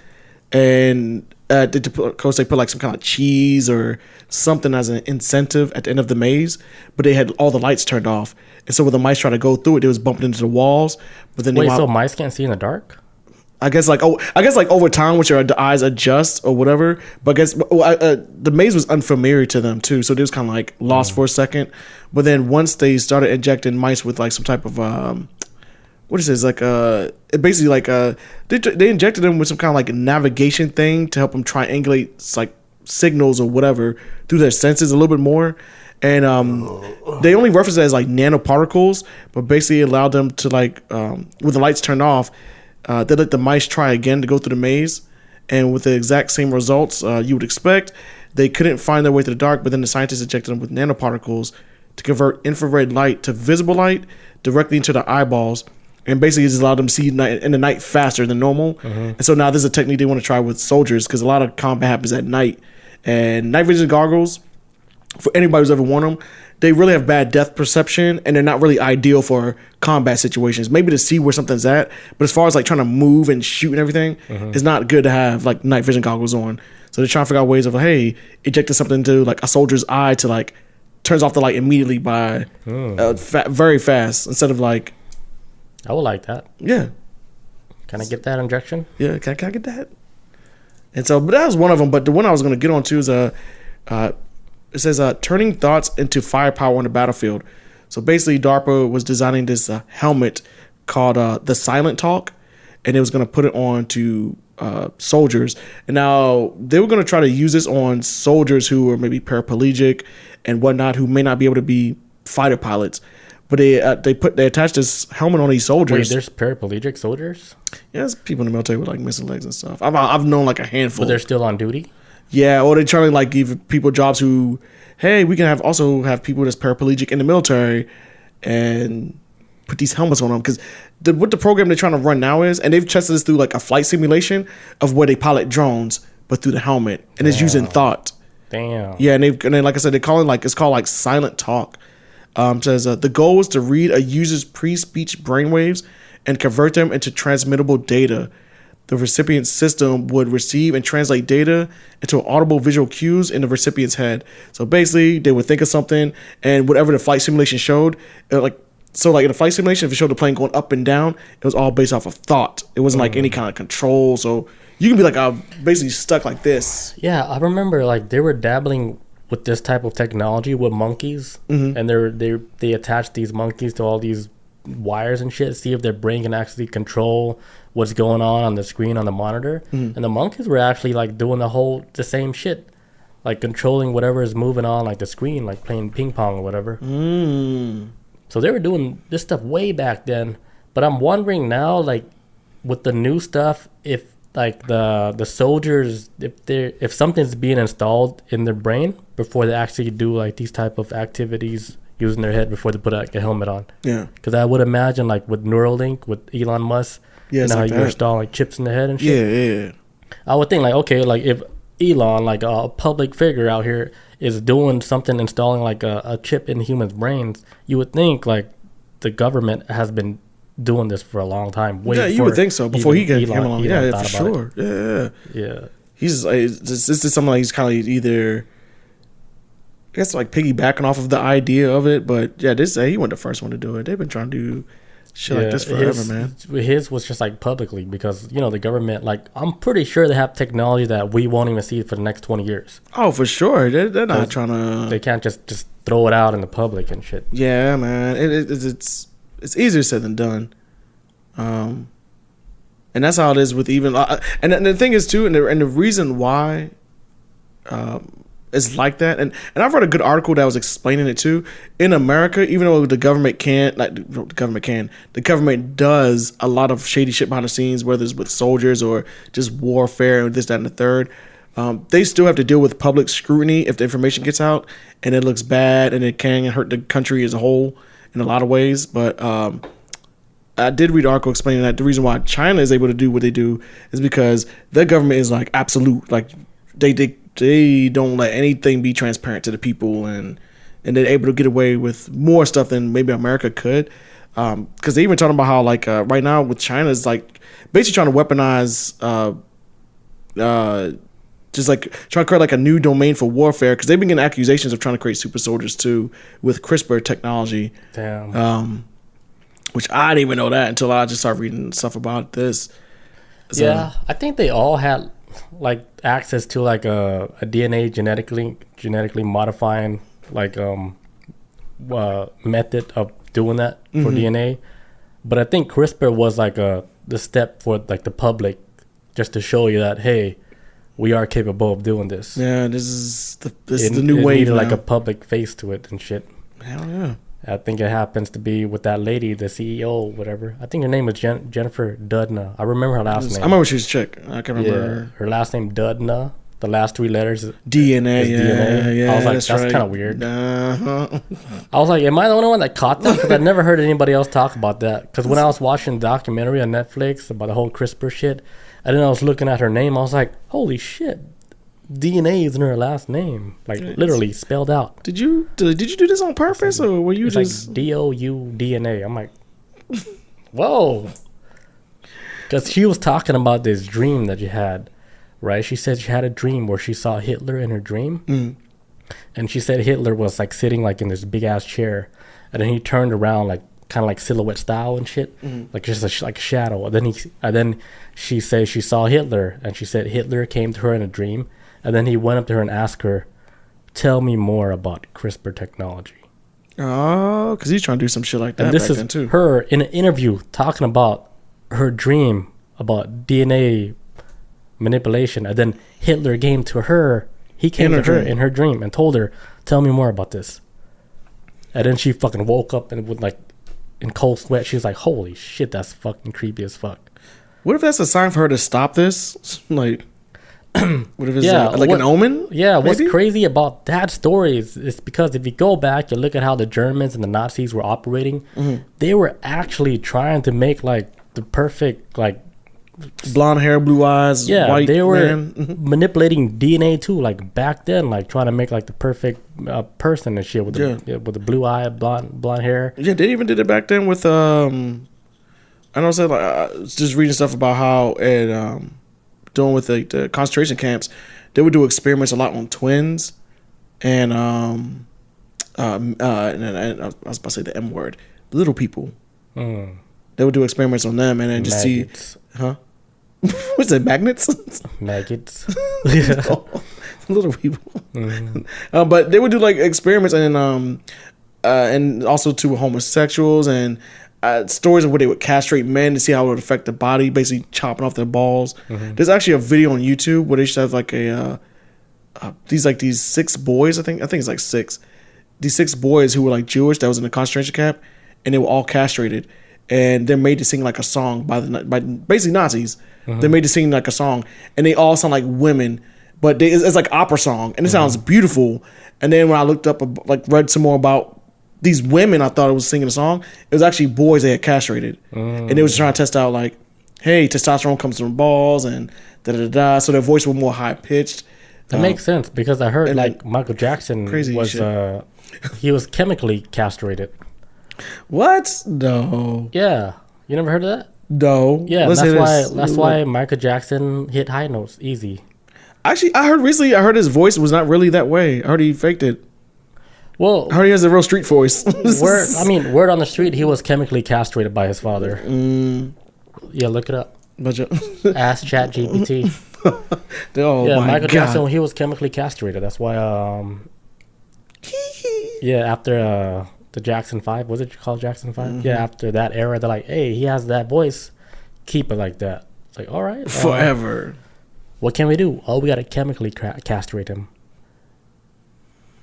and of course they put like some kind of cheese or something as an incentive at the end of the maze, but they had all the lights turned off, and so when the mice tried to go through it, it was bumping into the walls. But then so mice can't see in the dark? I guess like over time, which your eyes adjust or whatever. But I guess the maze was unfamiliar to them too, so they was kind of like lost for a second. But then once they started injecting mice with like some type of what is this? Like basically like they injected them with some kind of like navigation thing to help them triangulate like signals or whatever through their senses a little bit more. And they only reference it as like nanoparticles, but basically it allowed them to like with the lights turned off, they let the mice try again to go through the maze, and with the exact same results you would expect. They couldn't find their way to the dark, but then the scientists injected them with nanoparticles to convert infrared light to visible light directly into the eyeballs. And basically, it just allowed them to see in the night faster than normal. And so now this is a technique they want to try with soldiers because a lot of combat happens at night. And night vision goggles, for anybody who's ever worn them, they really have bad depth perception, and they're not really ideal for combat situations. Maybe to see where something's at, but as far as like trying to move and shoot and everything, it's not good to have like night vision goggles on. So they're trying to figure out ways of like, hey, injecting something into like a soldier's eye to like turns off the light immediately by very fast instead of like. I would like that. Yeah. Can I get that injection? Yeah, can I get that? And so, but that was one of them. But the one I was going to get on to is it says turning thoughts into firepower on the battlefield. So basically, DARPA was designing this helmet called the Silent Talk, and it was going to put it on to soldiers. And now they were going to try to use this on soldiers who are maybe paraplegic and whatnot, who may not be able to be fighter pilots. But they attached this helmet on these soldiers. Wait, there's paraplegic soldiers? Yeah, there's people in the military with like missing legs and stuff. I've known like a handful. But they're still on duty? Yeah, or they're trying to like give people jobs who, hey, we can also have people that's paraplegic in the military and put these helmets on them. Because what the program they're trying to run now is, and they've tested this through like a flight simulation of where they pilot drones, but through the helmet. And it's using thought. Damn. Yeah, and then like I said, it's called like Silent Talk. Says the goal is to read a user's pre-speech brainwaves and convert them into transmittable data. The recipient's system would receive and translate data into audible visual cues in the recipient's head. So basically, they would think of something, and whatever the flight simulation showed, like in the flight simulation, if it showed the plane going up and down, it was all based off of thought. It wasn't like any kind of control. So you can be like basically stuck like this. Yeah, I remember like they were dabbling with this type of technology with monkeys, and they attach these monkeys to all these wires and shit, see if their brain can actually control what's going on the screen on the monitor. And the monkeys were actually like doing the same shit, like controlling whatever is moving on like the screen, like playing ping pong or whatever. So they were doing this stuff way back then. But I'm wondering now, like with the new stuff, if like the soldiers, if something's being installed in their brain before they actually do like these type of activities using their head before they put like a helmet on. Yeah. Because I would imagine like with Neuralink, with Elon Musk, you know how like you install like chips in the head and shit. Yeah. I would think like, okay, like if Elon, like a public figure out here, is doing something, installing like a chip in humans' brains, you would think like the government has been doing this for a long time. Yeah, you would think so before he came along. Yeah, for sure. Yeah. He's this is something like he's kind of either, I guess, like piggybacking off of the idea of it, but yeah, he wasn't the first one to do it. They've been trying to do shit like this forever, man. His was just like publicly because the government, like, I'm pretty sure they have technology that we won't even see for the next 20 years. Oh, for sure. They're not trying to. They can't just throw it out in the public and shit. Yeah, man. It's easier said than done. And that's how it is with even. And the thing is too, and the reason why. Is like that, and I've read a good article that was explaining it too. In America, even though the government does a lot of shady shit behind the scenes, whether it's with soldiers or just warfare and this, that, and the third. They still have to deal with public scrutiny if the information gets out and it looks bad and it can hurt the country as a whole in a lot of ways. But I did read an article explaining that the reason why China is able to do what they do is because their government is like absolute, like they don't let anything be transparent to the people, and they're able to get away with more stuff than maybe America could. Because they even talking about how like right now with China is like basically trying to weaponize, just like trying to create like a new domain for warfare. Because they've been getting accusations of trying to create super soldiers too with CRISPR technology. Damn. Which I didn't even know that until I just started reading stuff about this. So, yeah, I think they all had like access to like a DNA genetically modifying like method of doing that for DNA, but I think CRISPR was like the step for like the public, just to show you that, hey, we are capable of doing this. Yeah, this is the new wave. Needed like a public face to it and shit. Hell yeah. I think it happens to be with that lady, the CEO, whatever. I think her name was Jennifer Doudna. I remember her last name. I remember she was a chick. I can't remember her last name. Doudna. The last three letters DNA. DNA. I was like, that's right. kind of weird. Uh-huh. I was like, am I the only one that caught that? Because I never heard anybody else talk about that. Because when I was watching the documentary on Netflix about the whole CRISPR shit, and then I was looking at her name, I was like, holy shit. DNA is in her last name, like literally spelled out. Did you do this on purpose, or were you just like DOUDNA? I'm like, whoa, because she was talking about this dream that she had, right? She said she had a dream where she saw Hitler in her dream, and she said Hitler was like sitting like in this big ass chair, and then he turned around like kind of like silhouette style and shit, like just like a shadow. And then she said she saw Hitler, and she said Hitler came to her in a dream. And then he went up to her and asked her, tell me more about CRISPR technology. Oh, because he's trying to do some shit like that. And this is her in an interview talking about her dream about DNA manipulation. And then Hitler came to her. He came to her in her dream and told her, tell me more about this. And then she fucking woke up and with like in cold sweat. She was like, holy shit, that's fucking creepy as fuck. What if that's a sign for her to stop this? Like... what if it's an omen? Yeah, maybe? What's crazy about that story is because if you go back, you look at how the Germans and the Nazis were operating, they were actually trying to make like the perfect like blonde hair, blue eyes, white they were man. manipulating DNA too, like back then, like trying to make like the perfect person and shit with the blue eye, blonde hair. Yeah, they even did it back then with I know, said like I was just reading stuff about how it doing with the concentration camps, they would do experiments a lot on twins, and and I was about to say the M word, little people. They would do experiments on them and then just maggots. What's that? Magnets? Maggots. Little people. But they would do like experiments and also to homosexuals and. Stories of where they would castrate men to see how it would affect the body, basically chopping off their balls. There's actually a video on YouTube where they should have like these 6 boys. I think it's like 6. These 6 boys who were like Jewish that was in a concentration camp, and they were all castrated, and they're made to sing like a song by basically Nazis. They're made to sing like a song, and they all sound like women, but it's like opera song, and it sounds beautiful. And then when I looked up, like read some more about these women, I thought it was singing a song. It was actually boys they had castrated. And they was trying to test out like, hey, testosterone comes from balls and da-da-da-da. So their voice was more high-pitched. It makes sense because I heard like Michael Jackson was he was chemically castrated. What? No. Yeah, you never heard of that? No. Yeah, that's why Michael Jackson hit high notes easy. Actually, I heard recently. I heard his voice was not really that way. I heard he faked it. Well, I heard he has a real street voice. Word on the street, he was chemically castrated by his father. Yeah, look it up. Ask ChatGPT. Michael Jackson, he was chemically castrated. That's why. After the Jackson 5, was it called Jackson 5? Mm-hmm. Yeah, after that era, they're like, hey, he has that voice, keep it like that. It's like, all right, forever. What can we do? Oh, we gotta chemically castrate him.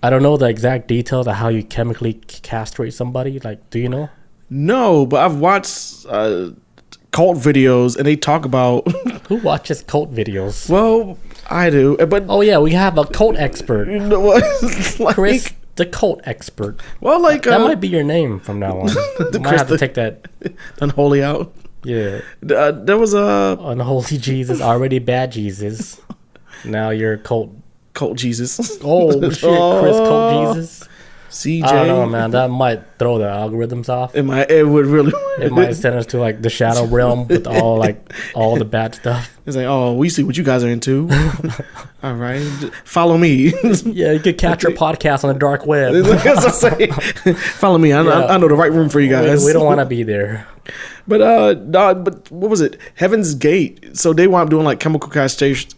I don't know the exact details of how you chemically castrate somebody. Like, do you know? No, but I've watched cult videos, and they talk about who watches cult videos. Well, I do, but we have a cult expert, Chris, the cult expert. Well, like that might be your name from now on. You might have to take that unholy out. Yeah, there was a unholy Jesus, already bad Jesus. Now you're cult Jesus. Oh shit, Chris cult Jesus. CJ. I don't know, man. That might throw the algorithms off. It would really. It might send us to like the shadow realm with all the bad stuff. It's like, oh, we see what you guys are into. All right, follow me. Yeah, you could catch your podcast on the dark web. Follow me. I know the right room for you guys. We don't want to be there. But what was it? Heaven's Gate. So they wound up doing like chemical castration.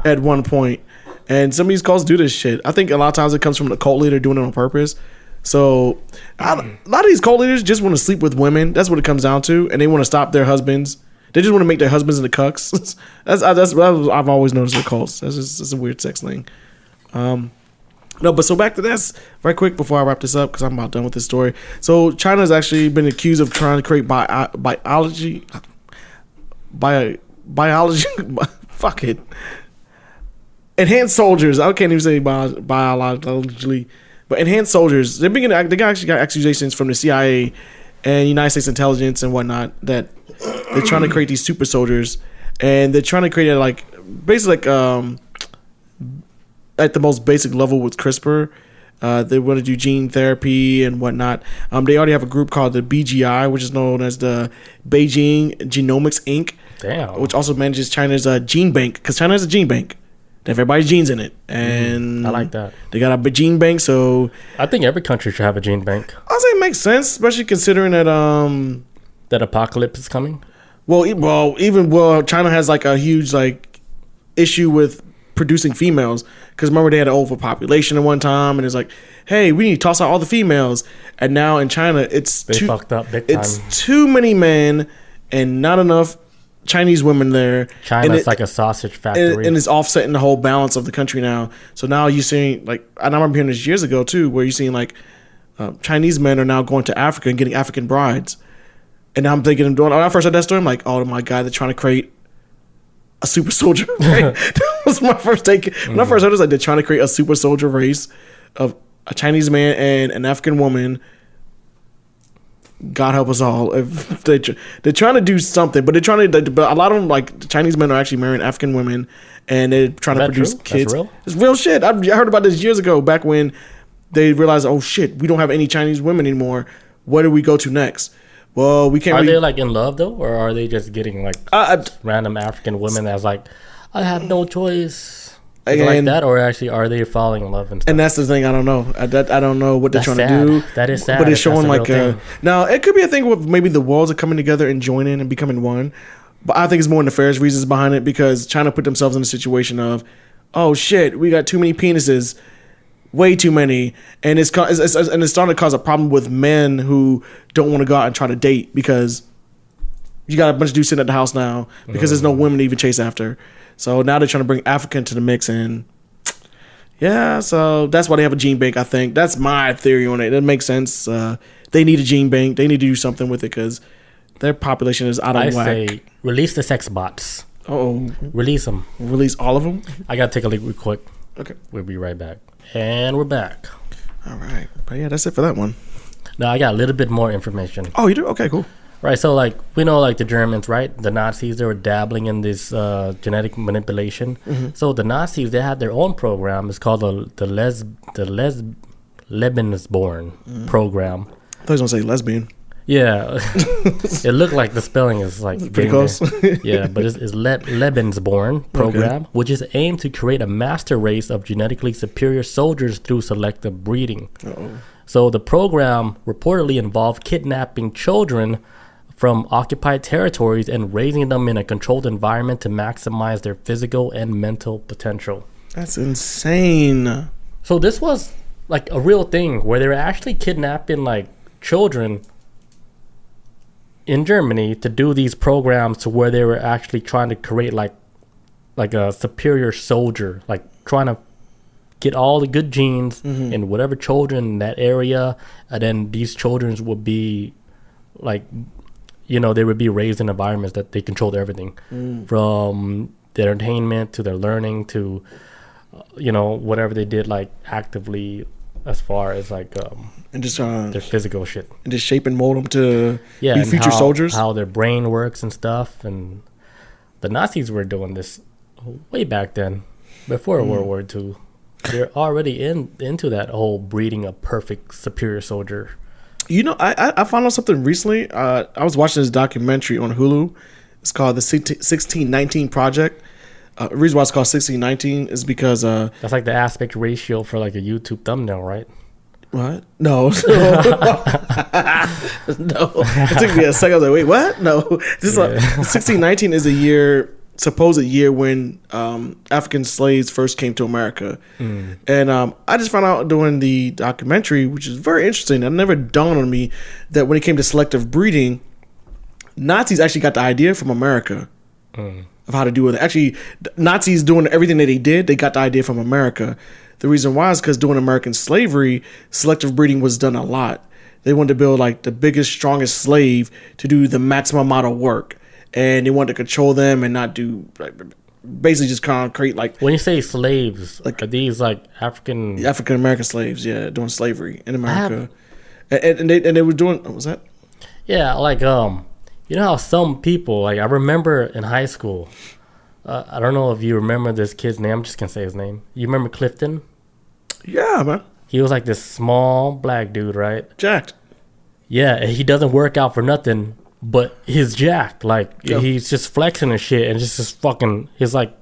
At one point. And some of these cults do this shit. I think a lot of times it comes from the cult leader doing it on purpose. So a lot of these cult leaders just want to sleep with women. That's what it comes down to. And they want to stop their husbands. They just want to make their husbands into cucks. that's what I've always noticed with cults. That's a weird sex thing. So back to this right quick before I wrap this up because I'm about done with this story. So China has actually been accused of trying to create biology. Fuck it. Enhanced soldiers. I can't even say biologically, but enhanced soldiers. They actually got accusations from the CIA and United States intelligence and whatnot that they're trying to create these super soldiers, and they're trying to create it at the most basic level with CRISPR. They want to do gene therapy and whatnot. They already have a group called the BGI, which is known as the Beijing Genomics Inc. Damn. Which also manages China's gene bank, because China has a gene bank. They have everybody's genes in it, and I like that. They got a gene bank, so I think every country should have a gene bank. I'll say it makes sense, especially considering that that apocalypse is coming. Well, China has like a huge like issue with producing females, because remember they had an overpopulation at one time, and it's like, hey, we need to toss out all the females, and now in China they fucked up big time. It's too many men and not enough Chinese women there. China's like a sausage factory, and it's offsetting the whole balance of the country now. So now you're seeing like, and I remember hearing this years ago too, where you're seeing like Chinese men are now going to Africa and getting African brides. And I'm thinking, when I first heard that story, I'm like, oh my god, they're trying to create a super soldier. Right? That was my first take. When I first heard it, like they're trying to create a super soldier race of a Chinese man and an African woman. God help us all. If they're trying to do something, but but a lot of them, like the Chinese men, are actually marrying African women, and they're trying to produce kids. That's real? It's real shit. I heard about this years ago, back when they realized, oh shit, we don't have any Chinese women anymore. Where do we go to next? Well, we can't. Are they like in love though, or are they just getting like random African women that's like, I have no choice? Like that, or actually are they falling in love and stuff? And that's the thing, I don't know. I don't know what they're trying to do. That is sad. But it's showing like now it could be a thing with maybe the worlds are coming together and joining and becoming one. But I think it's more nefarious reasons behind it, because China put themselves in a situation of, oh shit, we got too many penises, way too many, and it's starting to cause a problem with men who don't want to go out and try to date, because you got a bunch of dudes sitting at the house now because there's no women to even chase after. So now they're trying to bring Africa into the mix, and yeah, so that's why they have a gene bank, I think. That's my theory on it. It makes sense. They need a gene bank. They need to do something with it because their population is out of whack. I say release the sex bots. Oh, release them. Release all of them? I got to take a leak real quick. Okay. We'll be right back. And we're back. All right. But yeah, that's it for that one. Now I got a little bit more information. Oh, you do? Okay, cool. Right, so like we know like the Germans, right? The Nazis, they were dabbling in this genetic manipulation. So the Nazis, they had their own program. It's called the Lebensborn program. I thought he was gonna say lesbian. Yeah, it looked like the spelling is like Pretty close. Yeah, but it's Lebensborn program, which is aimed to create a master race of genetically superior soldiers through selective breeding. So the program reportedly involved kidnapping children from occupied territories and raising them in a controlled environment to maximize their physical and mental potential. That's insane. So this was like a real thing where they were actually kidnapping like children in Germany to do these programs to where they were actually trying to create like a superior soldier, like trying to get all the good genes in whatever children in that area, and then these children would be like, you know, they would be raised in environments that they controlled everything from their entertainment to their learning to you know, whatever they did like actively as far as like and just their physical shit, and just shape and mold them to be future soldiers, how their brain works and stuff. And the Nazis were doing this way back then, before World War II. They're already into that whole breeding a perfect superior soldier. You know, I found out something recently. I was watching this documentary on Hulu. It's called the 1619 Project. The reason why it's called 1619 is because that's like the aspect ratio for like a YouTube thumbnail, right? What? No. No. It took me a second. I was like, wait, what? No. This is 1619 is a year, supposed year when African slaves first came to America. And I just found out during the documentary, which is very interesting. It never dawned on me that when it came to selective breeding, Nazis actually got the idea from America of how to do it. Actually, Nazis doing everything that they did, they got the idea from America. The reason why is because during American slavery, selective breeding was done a lot. They wanted to build like the biggest, strongest slave to do the maximum amount of work. And they wanted to control them and not do, like, basically just kind of create like... When you say slaves, like, are these like African-American slaves, yeah, doing slavery in America. And they were doing... What was that? Yeah, like, you know how some people, like I remember in high school, I don't know if you remember this kid's name, I'm just going to say his name. You remember Clifton? Yeah, man. He was like this small black dude, right? Jacked. Yeah, and he doesn't work out for nothing, but he's jacked. Like, he's just flexing and shit, and just fucking, he's like...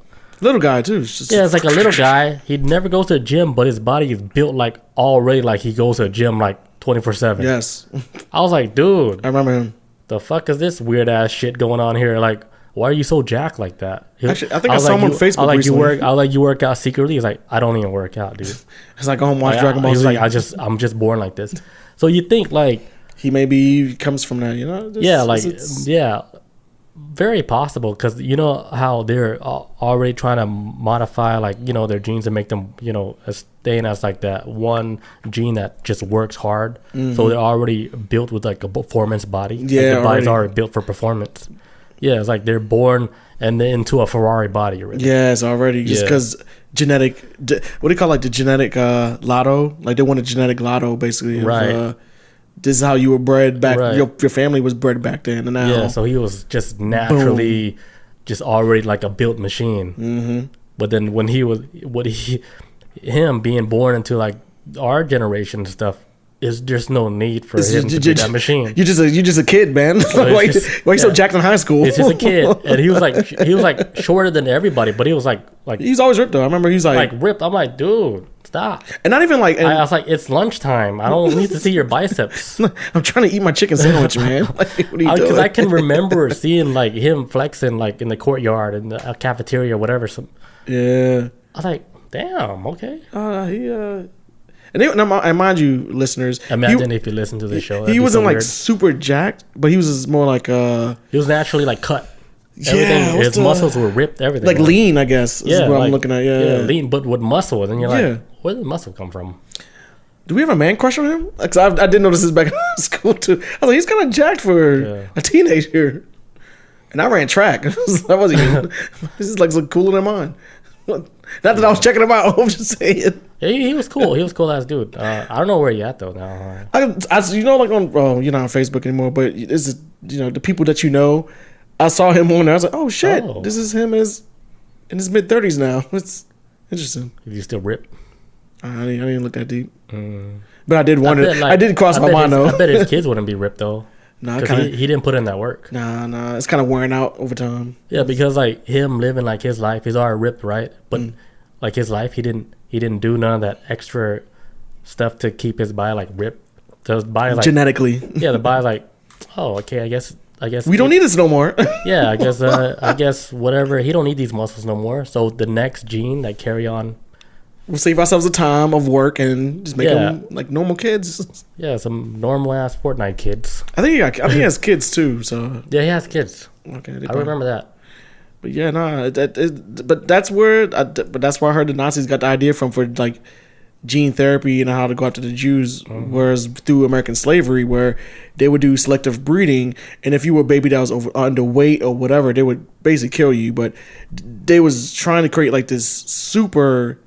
Little guy, too. It's just it's like a little guy. He never goes to the gym, but his body is built like already like he goes to the gym like 24/7. Yes. I was like, dude. I remember him. The fuck is this weird ass shit going on here? Like, why are you so jacked like that? Actually, I think I saw him on Facebook recently. I like you work out secretly. He's like, I don't even work out, dude. It's like, go home, watch Dragon Ball Z. He's like, I'm just born like this. So you think like he maybe comes from that, you know? Very possible, because you know how they're already trying to modify like, you know, their genes and make them, you know, staying as like that one gene that just works hard. So they're already built with like a performance body. Yeah, like the body's already built for performance. Yeah, it's like they're born and then into a Ferrari body already. Yes, already. Just because genetic, what do you call like the genetic lotto? Like they want a genetic lotto, basically. Right. This is how you were bred back. Right. Your family was bred back then, and now. Yeah, so he was just naturally, just already like a built machine. But then when him being born into like our generation and stuff, is there's no need for him to be that machine. You're just a kid, man. Why you so jacked in high school? It's just a kid, and he was like shorter than everybody, but he was like he's always ripped though. I remember he's like ripped. I'm like, dude, stop. And not even like I was like, it's lunchtime. I don't need to see your biceps. I'm trying to eat my chicken sandwich, man. Like, what are you doing? Because I can remember seeing like him flexing like in the courtyard in the cafeteria or whatever. Yeah. I was like, damn, okay. And mind you, listeners, imagine if you listen to the show. He wasn't like super jacked, but he was just more like he was naturally like cut. Everything, his muscles were ripped. Everything like lean, I guess. Is what I'm looking at. Yeah, lean, but with muscle. And then you're like, where did the muscle come from? Do we have a man crush on him? Because I did notice this back in school too. I was like, he's kind of jacked for a teenager. And I ran track. I wasn't even. This is like so cooler than mine. Not that I was checking him out. I'm just saying. He was cool. He was cool ass dude. I don't know where he at though now. You know, like on you're not on Facebook anymore, but this is, you know, the people that you know. I saw him on there. I was like, oh shit, this is him as in his mid-30s now. It's interesting. Is he still ripped? I didn't look that deep, but I did wonder. I did cross my mind though. I bet his kids wouldn't be ripped though. No, because he didn't put in that work. Nah, it's kind of wearing out over time. Yeah, because like him living like his life, he's already ripped, right? But like his life, he didn't do none of that extra stuff to keep his body like ripped. So his body like genetically. Yeah, the body's like, oh, okay, I guess we don't need this no more. Yeah, I guess whatever. He don't need these muscles no more. So the next gene that carry on. We'll save ourselves the time of work and just make them like normal kids. Yeah, some normal ass Fortnite kids. I think he has kids too. So yeah, he has kids. Okay, I remember that. But yeah, but that's where I heard the Nazis got the idea from for like gene therapy and how to go after the Jews, whereas through American slavery, where they would do selective breeding, and if you were a baby that was underweight or whatever, they would basically kill you. But they was trying to create like this super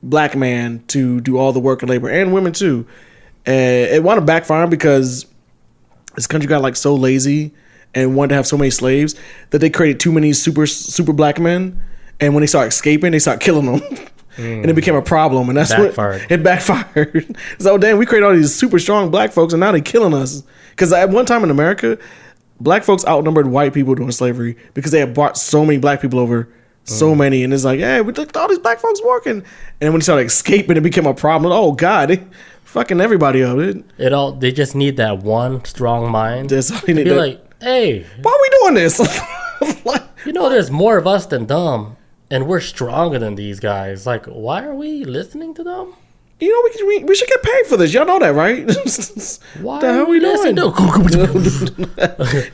black man to do all the work and labor, and women too. It wound up backfiring because this country got like so lazy and wanted to have so many slaves that they created too many super black men, and when they start escaping, they start killing them. And it became a problem, and that's what it backfired. So damn, we created all these super strong black folks, and now they're killing us. Because at one time in America, black folks outnumbered white people during slavery because they had brought so many black people over. So many, and it's like, hey, we looked at all these black folks working, and when they started escaping, it became a problem. Oh God, they fucking everybody up. They just need that one strong mind. That's all they need. Be like, hey, why are we doing this? You know, there's more of us than them, and we're stronger than these guys. Like, why are we listening to them? You know, we should get paid for this. Y'all know that, right? Why the hell are we listening to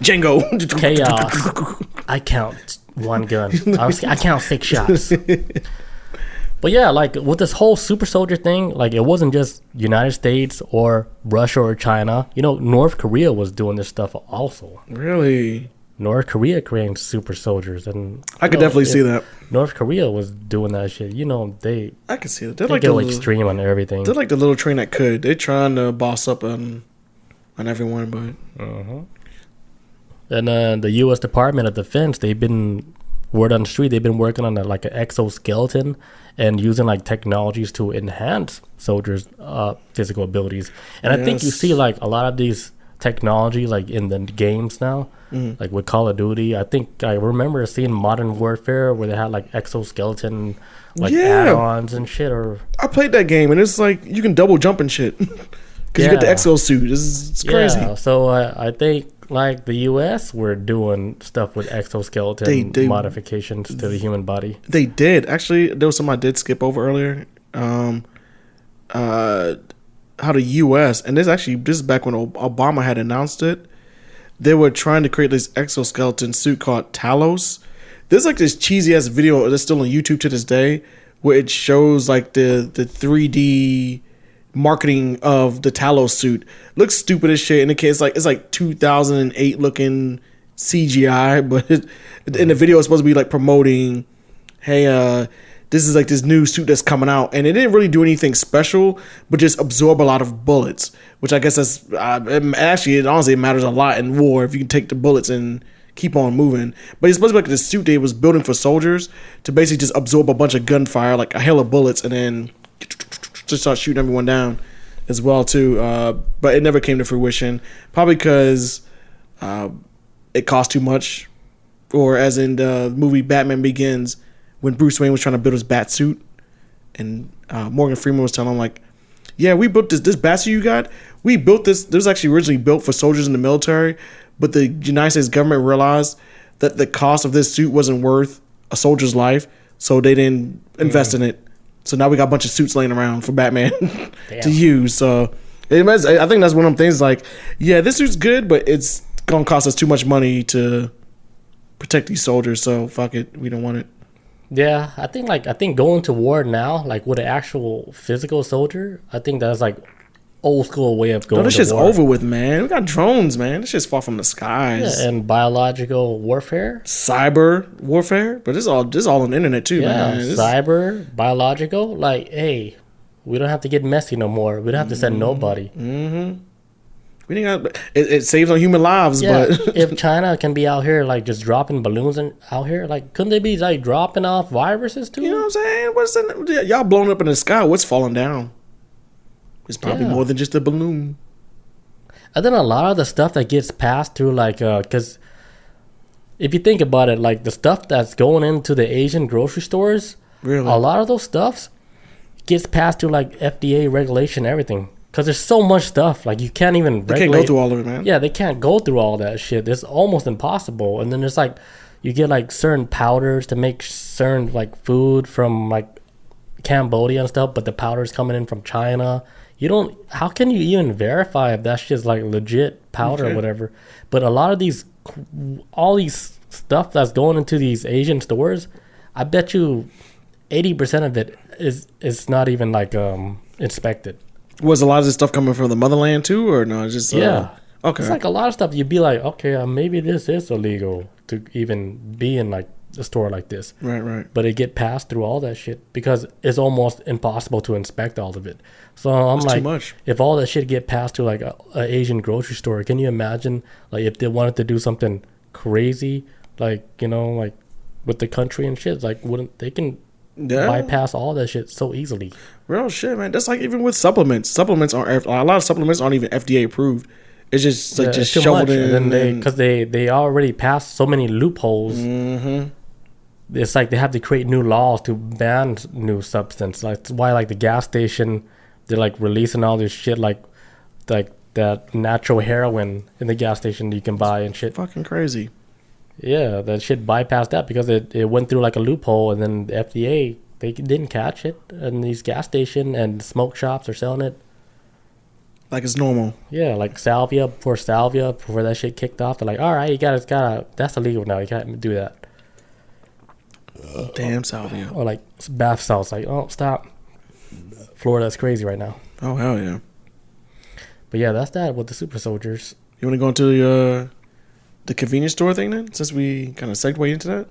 Django? Chaos. I count one gun. I count 6 shots. But yeah, like with this whole super soldier thing, like it wasn't just United States or Russia or China. You know, North Korea was doing this stuff also. Really? North Korea creating super soldiers, and I could definitely see that. North Korea was doing that shit. You know, I can see that. They like go extreme on everything. They're like the little train that could. They're trying to boss up on everyone, but. And the U.S. Department of Defense, they've been word on the street. They've been working on like an exoskeleton and using like technologies to enhance soldiers' physical abilities. And I think you see like a lot of these technology like in the games now, like with Call of Duty. I think I remember seeing Modern Warfare where they had like exoskeleton like add-ons and shit. Or I played that game and it's like you can double jump and shit because you get the exosuit. It's crazy. Yeah, so I think like the U.S. were doing stuff with exoskeleton modifications to the human body. They did actually. There was something I did skip over earlier. How the U.S. and this is back when Obama had announced it. They were trying to create this exoskeleton suit called Talos. There's like this cheesy ass video that's still on YouTube to this day where it shows like the 3D marketing of the Talos suit. Looks stupid as shit. In the case, it's like 2008 looking CGI, but in the video it's supposed to be like promoting, hey, this is like this new suit that's coming out, and it didn't really do anything special, but just absorb a lot of bullets, which I guess that's it honestly matters a lot in war if you can take the bullets and keep on moving. But it's supposed to be like this suit they was building for soldiers to basically just absorb a bunch of gunfire, like a hail of bullets, and then just start shooting everyone down as well too. But it never came to fruition, probably because it cost too much, or as in the movie Batman Begins, when Bruce Wayne was trying to build his bat suit, and Morgan Freeman was telling him like, yeah, we built this bat suit you got. We built this. This was actually originally built for soldiers in the military, but the United States government realized that the cost of this suit wasn't worth a soldier's life, so they didn't invest in it. So now we got a bunch of suits laying around for Batman to use. So I think that's one of them things like, yeah, this suit's good, but it's going to cost us too much money to protect these soldiers. So fuck it. We don't want it. Yeah, I think going to war now, like with an actual physical soldier, I think that's like old school way of going. No, this to shit's war. over with, man. We got drones, man. This shit's far from the skies. Yeah, and biological warfare, Cyber warfare, but this is all on the internet too, man. Cyber, biological. Like, hey, we don't have to get messy no more. We don't have to send nobody. Mm-hmm. We didn't got it saves on human lives, Yeah, but if China can be out here like just dropping balloons and out here, like couldn't they be like dropping off viruses too? you know what I'm saying? What's that? Y'all blowing up in the sky? What's falling down? It's probably more than just a balloon. And then a lot of the stuff that gets passed through, like, because if you think about it, like the stuff that's going into the Asian grocery stores, Really, a lot of those stuffs gets passed through like FDA regulation and everything. Because there's so much stuff, like you can't even they can't go through all of it, man. Yeah, they can't go through all that shit. It's almost impossible. And then there's like, you get like certain powders to make certain like food from like Cambodia and stuff, but the powder's coming in from China. You don't, how can you even verify if that's just like legit powder or whatever? But a lot of these, all these stuff that's going into these Asian stores, I bet you 80% of it is not even like inspected. Was a lot of this stuff coming from the motherland too, or no? It's just Okay. It's like a lot of stuff you'd be like, okay, maybe this is illegal to even be in like a store like this. Right. But it get passed through all that shit because it's almost impossible to inspect all of it. So I'm That's like, too much. If all that shit get passed to like a Asian grocery store, can you imagine like if they wanted to do something crazy, like, you know, like with the country and shit, like wouldn't they can bypass all that shit so easily? Real shit, man. That's like even with supplements. Supplements aren't, a lot of supplements aren't even FDA approved. It's just like just shoveled in. And then because they already passed so many loopholes. Mm-hmm. It's like they have to create new laws to ban new substance. Like that's why like the gas station, they're like releasing all this shit like that natural heroin in the gas station you can buy and shit. Fucking crazy. Yeah, that shit bypassed that because it went through like a loophole, and then the FDA, they didn't catch it, and these gas station and smoke shops are selling it like it's normal. Yeah, like salvia, before that shit kicked off, they're like, all right, you gotta that's illegal now, you can't do that. Damn salvia. Or like bath salts, like, oh, stop. Florida's crazy right now. Oh, hell yeah. But yeah, that's that with the super soldiers. You want to go into the convenience store thing then, since we kind of segue into that?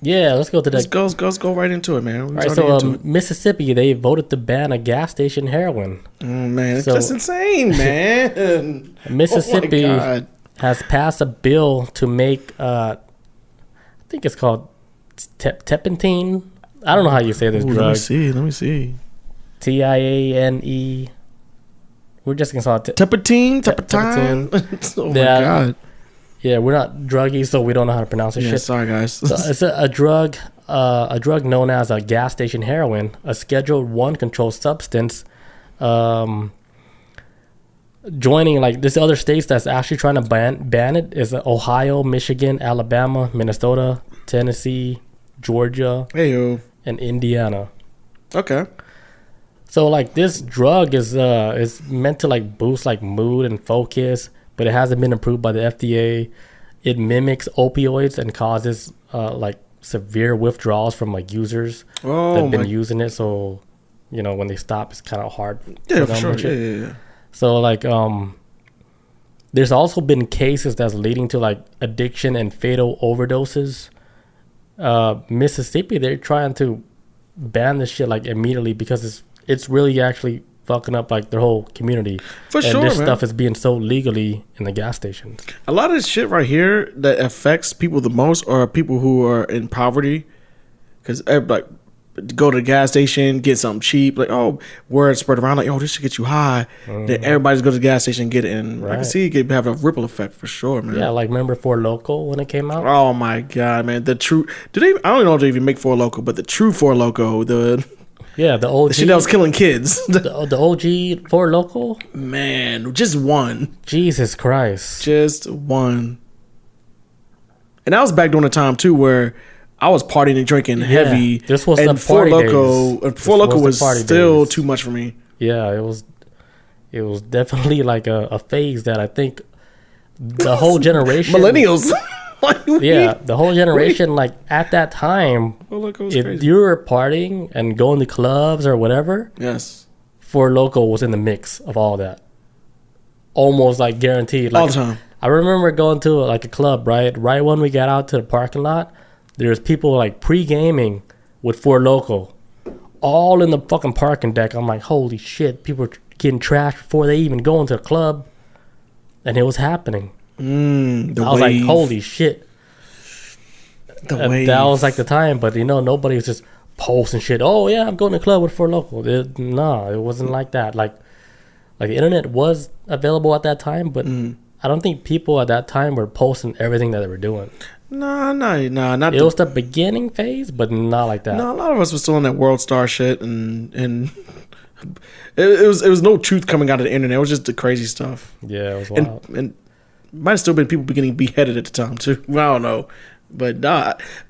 Yeah, let's go to that. Let's go right into it, man. All right, so Mississippi, they voted to ban a gas station heroin. Man, that's insane, man. Mississippi has passed a bill to make, I think it's called Tepentine. I don't know how you say this drug. Let me see. TIANE. We're just gonna call it Tepentine. Oh my god. Yeah, we're not druggies, so we don't know how to pronounce this shit. Sorry, guys. So it's a drug known as a gas station heroin, a Schedule 1 controlled substance. Joining like this other states that's actually trying to ban it is Ohio, Michigan, Alabama, Minnesota, Tennessee, Georgia, and Indiana. Okay. So like this drug is meant to like boost like mood and focus, but it hasn't been approved by the FDA. It mimics opioids and causes like severe withdrawals from like users that've been using it. So, you know, when they stop, it's kind of hard. Yeah, for sure. Yeah. So like there's also been cases that's leading to like addiction and fatal overdoses. Mississippi, they're trying to ban this shit like immediately because it's really actually fucking up like their whole community. For sure, this man. stuff is being sold legally in the gas stations. A lot of this shit right here that affects people the most are people who are in poverty, because like go to the gas station, get something cheap, like, oh, word spread around like, oh, this should get you high. Then everybody's go to the gas station and get it, and I can see it have a ripple effect for sure, man. Yeah, like remember Four Loko when it came out? Oh my god, man, I don't know if they even make Four Loko, but the true Four Loko, the OG, the shit that was killing kids. the OG Four Loko? Man, just one. Jesus Christ. Just one. And that was back during the time too where I was partying and drinking heavy. This was and the party days. Four Loko was still too much for me. Yeah, it was definitely like a phase that I think the whole generation, millennials. The whole generation, like at that time, if you were partying and going to clubs or whatever, Four Loko was in the mix of all that. Almost like guaranteed. Like, all the time. I remember going to like a club, right? Right when we got out to the parking lot, there's people like pre-gaming with Four Loko, all in the fucking parking deck. I'm like, holy shit! People are getting trashed before they even go into the club, and it was happening. I was like, holy shit! That was like the time, but nobody was just posting shit. Oh yeah, I'm going to the club with Four Loko. No, it wasn't like that. Like the internet was available at that time, but I don't think people at that time were posting everything that they were doing. No, not. It was the beginning phase, but not like that. No, a lot of us were still in that World Star shit, and it was no truth coming out of the internet. It was just the crazy stuff. Yeah, it was wild. And might have still been people getting beheaded at the time too. I don't know, but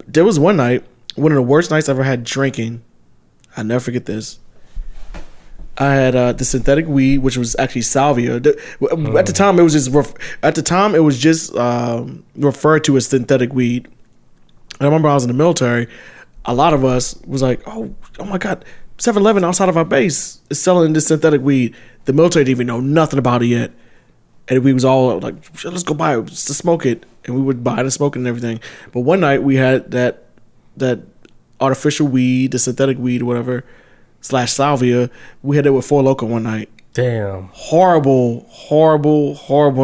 there was one night, one of the worst nights I ever had drinking. I'll never forget this. I had the synthetic weed, which was actually salvia. At the time, it was just referred to as synthetic weed. And I remember I was in the military. A lot of us was like, "Oh my God, 7-Eleven outside of our base is selling this synthetic weed." The military didn't even know nothing about it yet, and we was all like, "Let's go buy it just to smoke it." And we would buy it and smoke it and everything. But one night we had that artificial weed, the synthetic weed or whatever. / salvia. We had it with Four Loko one night. Damn. Horrible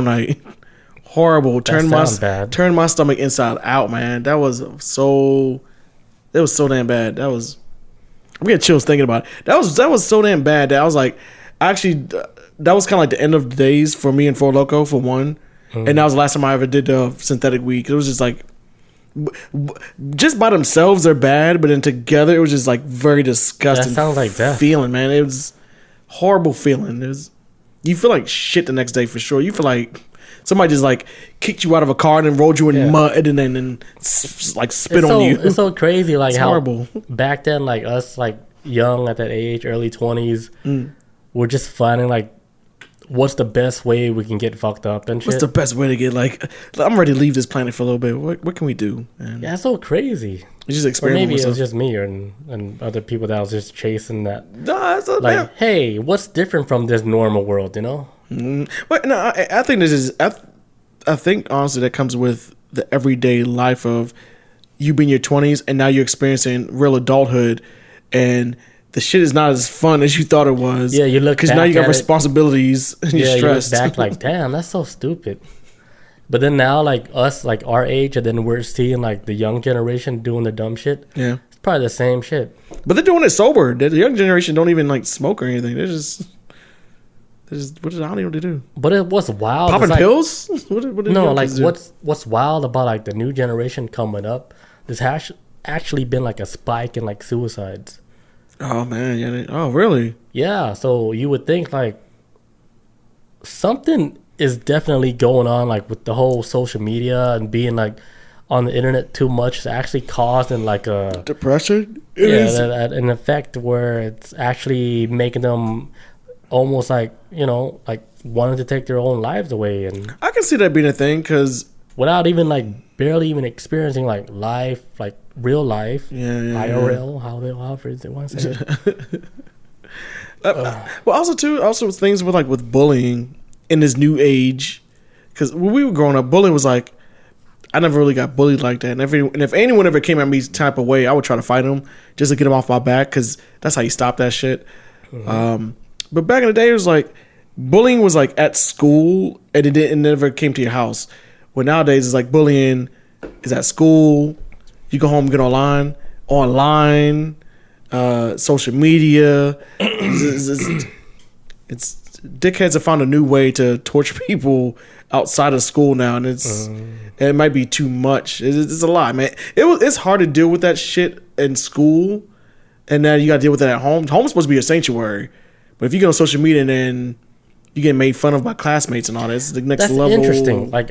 night. Horrible. Turned my stomach inside out, man. That was so damn bad. We had chills thinking about it. That was so damn bad that I was like, actually, that was kind of like the end of the days for me and Four Loko for one. And that was the last time I ever did the synthetic weed. 'Cause it was just like, just by themselves they're bad, but then together it was just like very disgusting. That sounds like death. Feeling, man. It was horrible feeling. You feel like shit the next day for sure. You feel like somebody just like kicked you out of a car and then rolled you in mud and then like spit on you. It's so crazy, like how horrible. Back then, like us, like young at that age, early 20s, we're just finding like, what's the best way we can get fucked up and shit? What's the best way to get like, I'm ready to leave this planet for a little bit. What can we do? And yeah, it's so crazy. You just Or experience. maybe it was just me and other people that was just chasing that. No, it's Like, hey, what's different from this normal world, But no, I think this is. I think honestly that comes with the everyday life of you being in your 20s and now you're experiencing real adulthood, and the shit is not as fun as you thought it was. Yeah, you look because now you got responsibilities and you're stressed. You look back like, damn, that's so stupid. But then now, like us, like our age, and then we're seeing like the young generation doing the dumb shit. Yeah, it's probably the same shit. But they're doing it sober. The young generation don't even like smoke or anything. They're just I don't know what they do. But it was wild. Popping pills? What no, like do? What's wild about like the new generation coming up? This has actually been like a spike in like suicides. Oh man, yeah. Oh really? Yeah. So you would think like something is definitely going on, like with the whole social media and being like on the internet too much is actually causing like a depression. An effect where it's actually making them almost like like wanting to take their own lives away. And I can see that being a thing because without even like barely even experiencing like life, like real life, IRL, however they want to say it. Well, also things with bullying in this new age, because when we were growing up, bullying was like, I never really got bullied like that. And if anyone ever came at me type of way, I would try to fight them just to get them off my back, because that's how you stop that shit. Mm-hmm. But back in the day, it was like bullying was like at school, and it never came to your house. Well, nowadays it's like bullying is at school. You go home, get online, social media. It's dickheads have found a new way to torture people outside of school now, and it might be too much. It's a lot, man. It's hard to deal with that shit in school, and now you got to deal with it at home. Home's supposed to be a sanctuary, but if you get on social media and then you get made fun of by classmates and all that, it's the next level. That's interesting. Like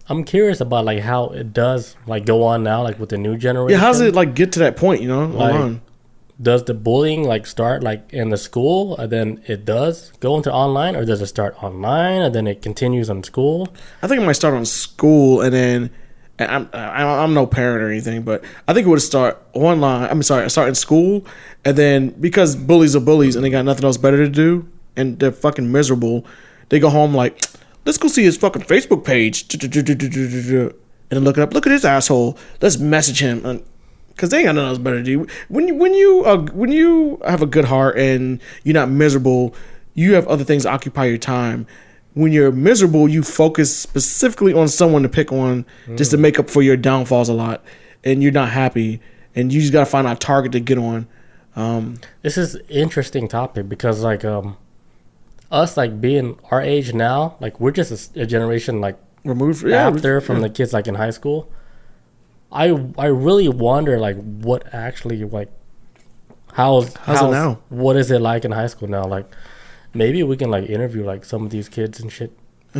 I'm curious about like how it does like go on now, like with the new generation. Yeah, how does it like get to that point? Like, does the bullying like start like in the school and then it does go into online, or does it start online and then it continues on school? I think it might start on school, and then and I'm no parent or anything, but I think it would start online. Start in school, and then because bullies are bullies and they got nothing else better to do, and they're fucking miserable, they go home like, let's go see his fucking Facebook page, and then look it up. Look at this asshole. Let's message him. Because they ain't got nothing else better to do. When you have a good heart and you're not miserable, you have other things to occupy your time. When you're miserable, you focus specifically on someone to pick on just to make up for your downfalls a lot, and you're not happy, and you just gotta find a target to get on. This is interesting topic because like us like being our age now, like we're just a generation like removed after from the kids like in high school. I really wonder like what actually like how's it now? What is it like in high school now? Like maybe we can like interview like some of these kids and shit,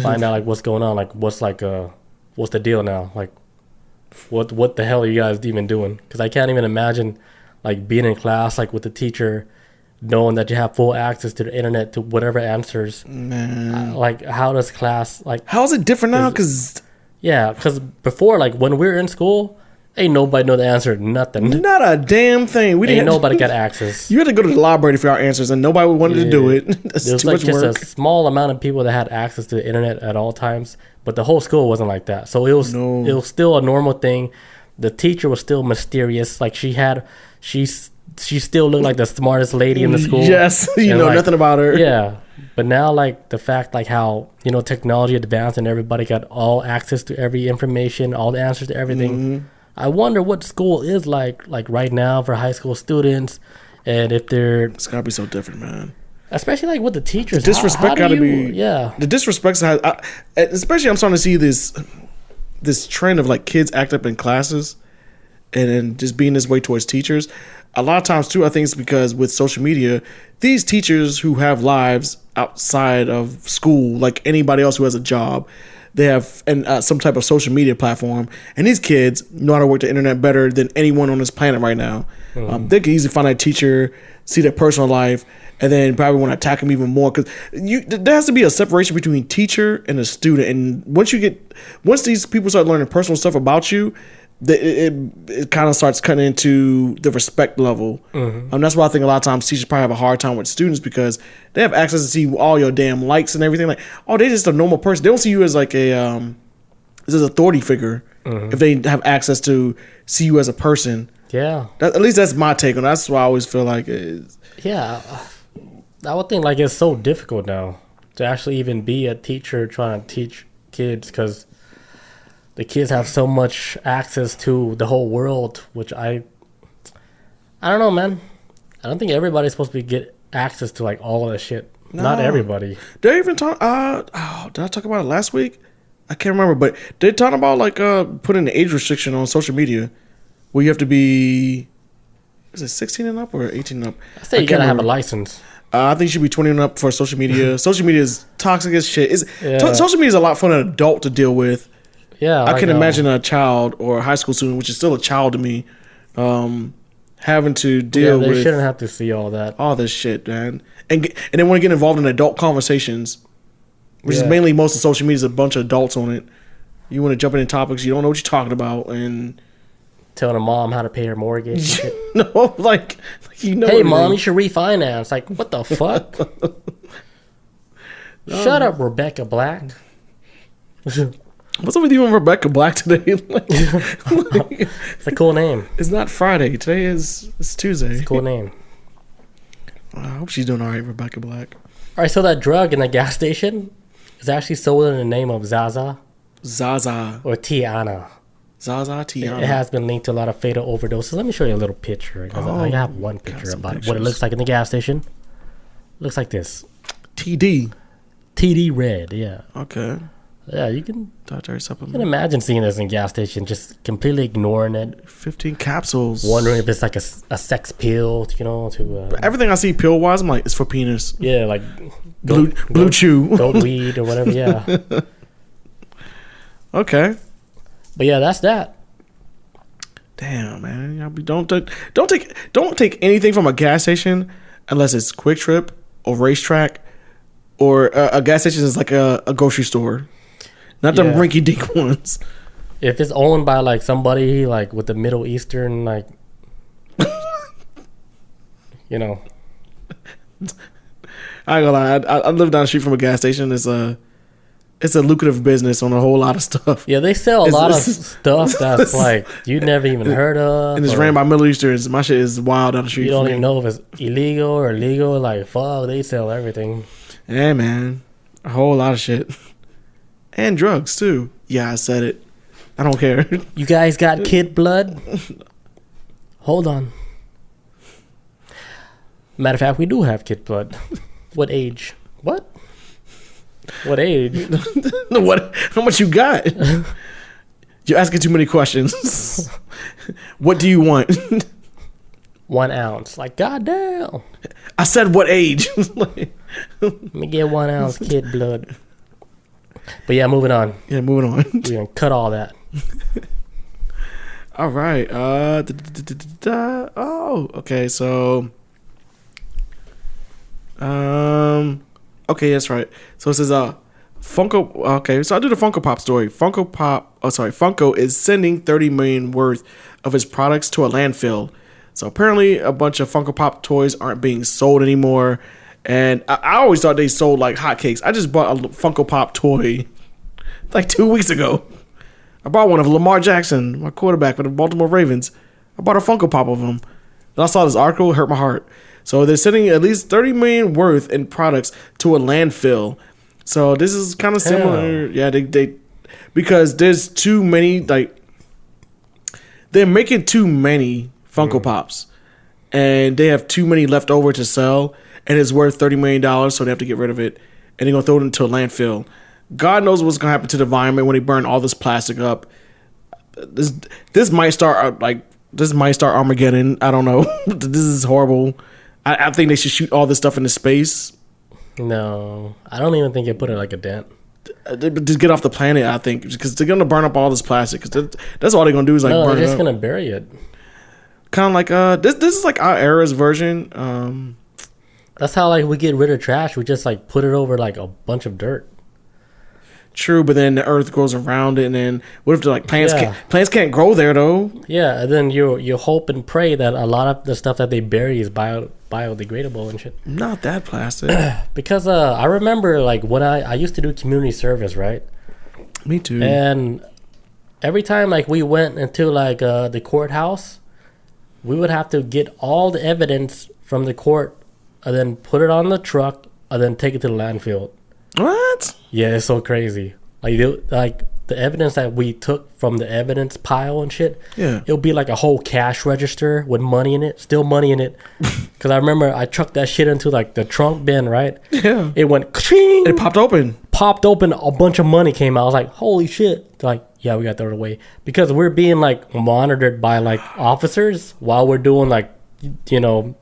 find out like what's going on, like what's the deal now, like what the hell are you guys even doing? Because I can't even imagine like being in class like with the teacher, knowing that you have full access to the internet to whatever answers. Man, like how does class like? How is it different now? Because before like when we were in school, ain't nobody know the answer to nothing. Not a damn thing. Nobody got access. You had to go to the library for our answers, and nobody wanted to do it. That's There's too like much just work. a small amount of people that had access to the internet at all times, but the whole school wasn't like that. So it was still a normal thing. The teacher was still mysterious. Like she still looked like the smartest lady in the school. Yes, you know like, nothing about her. Yeah, but now like the fact like how technology advanced and everybody got all access to every information, all the answers to everything. Mm-hmm. I wonder what school is like right now for high school students, and if they're... It's gotta be so different, man. Especially like with the teachers. The disrespect gotta be... Yeah. The disrespect, especially I'm starting to see this trend of like kids act up in classes and then just being this way towards teachers. A lot of times too, I think it's because with social media, these teachers who have lives outside of school, like anybody else who has a job, they have some type of social media platform, and these kids know how to work the internet better than anyone on this planet right now. They can easily find a teacher, see their personal life, and then probably want to attack them even more, because there has to be a separation between teacher and a student. And once these people start learning personal stuff about you, it kind of starts cutting into the respect level. That's why I think a lot of times teachers probably have a hard time with students, because they have access to see all your damn likes and everything. Like, oh, they're just a normal person. They don't see you as like as an authority figure if they have access to see you as a person. Yeah, at least that's my take on it. That's why I always feel like it is. Yeah, I would think like it's so difficult now to actually even be a teacher trying to teach kids, because the kids have so much access to the whole world, which I don't know, man. I don't think everybody's supposed to get access to like all of that shit. No. Not everybody. They even talk. Did I talk about it last week? I can't remember, but they're talking about like putting an age restriction on social media, where you have to be, is it 16 and up or 18 and up? I say you gotta have a license. I think you should be 20 and up for social media. Social media is toxic as shit. Social media is a lot for an adult to deal with. Yeah, I can imagine a child or a high school student, which is still a child to me, having to deal with. They shouldn't have to see all that. All this shit, man. And they want to get involved in adult conversations, which is mainly most of social media is a bunch of adults on it. You want to jump into topics you don't know what you're talking about, and telling a mom how to pay her mortgage. And shit. No, like hey, mom, you should refinance. Like, what the fuck? Shut up, Rebecca Black. What's up with you and Rebecca Black today? It's a cool name. It's not Friday. Today it's Tuesday. It's a cool name. I hope she's doing all right, Rebecca Black. All right, so that drug in the gas station is actually sold in the name of Zaza. Zaza. Or Tiana. Zaza, Tiana. It has been linked to a lot of fatal overdoses. Let me show you a little picture. I have one picture about what it looks like in the gas station. Looks like this. TD red, yeah. Okay. Yeah, you can supplement. You can imagine seeing this in gas station, just completely ignoring it. 15 capsules. Wondering if it's like a sex pill, But everything I see pill wise, I'm like, it's for penis. Yeah, like blue chew. Goat weed or whatever, yeah. Okay. But yeah, that's that. Damn, man. Don't take anything from a gas station unless it's Quick Trip or Racetrack, or a gas station is like a grocery store. Not them rinky-dink ones. if it's owned by like somebody like with the Middle Eastern like, you know. I ain't gonna lie. I live down the street from a gas station. It's a lucrative business on a whole lot of stuff. Yeah, they sell a lot of stuff that's like you never even heard of. And it's ran by Middle Easterns. My shit is wild down the street. You don't even know if it's illegal or legal. Like, fuck, they sell everything. Yeah, man. A whole lot of shit. And drugs, too. Yeah, I said it. I don't care. You guys got kid blood? Hold on. Matter of fact, we do have kid blood. What age? What? What age? What? How much you got? You're asking too many questions. What do you want? 1 ounce. Like, goddamn. I said what age? Let me get 1 ounce kid blood. But yeah, moving on. Yeah, moving on. We're gonna cut all that. All right. Oh, okay. So, okay, that's right. So it says, Funko. Okay, so I do the Funko Pop story. Funko is sending $30 million worth of its products to a landfill. So apparently, a bunch of Funko Pop toys aren't being sold anymore. And I always thought they sold like hotcakes. I just bought a Funko Pop toy like 2 weeks ago. I bought one of Lamar Jackson, my quarterback for the Baltimore Ravens. I bought a Funko Pop of him. Then I saw this article, it hurt my heart. So they're sending at least $30 million worth in products to a landfill. So this is kind of similar. Yeah, they because there's too many, like, they're making too many Funko Pops. And they have too many left over to sell. And it's worth $30 million, so they have to get rid of it. And they're going to throw it into a landfill. God knows what's going to happen to the environment when they burn all this plastic up. This might start Armageddon. I don't know. This is horrible. I think they should shoot all this stuff into space. No, I don't even think it put it like a dent. Just get off the planet, I think, because they're going to burn up all this plastic. Cause that's all they're going to do is like burn it up. They're just going to bury it. Kind of like this is like our era's version. That's how like we get rid of trash. We just like put it over like a bunch of dirt. True, but then the earth grows around it, and then what if the like plants can't grow there though? Yeah, and then you hope and pray that a lot of the stuff that they bury is biodegradable and shit. Not that plastic. Because I remember like when I used to do community service, right? Me too. And every time like we went into like the courthouse, we would have to get all the evidence from the court and then put it on the truck and then take it to the landfill. What? Yeah, it's so crazy. Like the evidence that we took from the evidence pile and shit. Yeah, it'll be like a whole cash register with money in it, still money in it. Because I remember I trucked that shit into like the trunk bin, right? Yeah, it went. Ka-ching! It popped open. A bunch of money came out. I was like, holy shit! They're like, yeah, we got to throw it away because we're being like monitored by like officers while we're doing like, you know,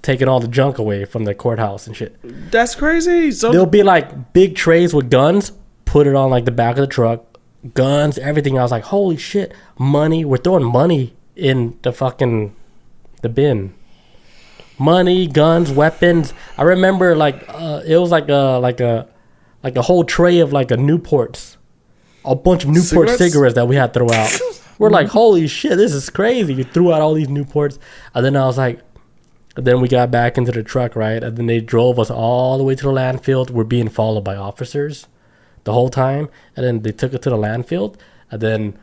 taking all the junk away from the courthouse and shit. That's crazy. So there'll be like big trays with guns, put it on like the back of the truck, guns, everything. I was like, holy shit, money. We're throwing money in the bin. Money, guns, weapons. I remember like it was like a whole tray of like a Newports, a bunch of Newport cigarettes that we had to throw out. We're like, holy shit, this is crazy. You threw out all these Newports, and then I was like. Then we got back into the truck, right? And then they drove us all the way to the landfill. We're being followed by officers the whole time. And then they took it to the landfill. And then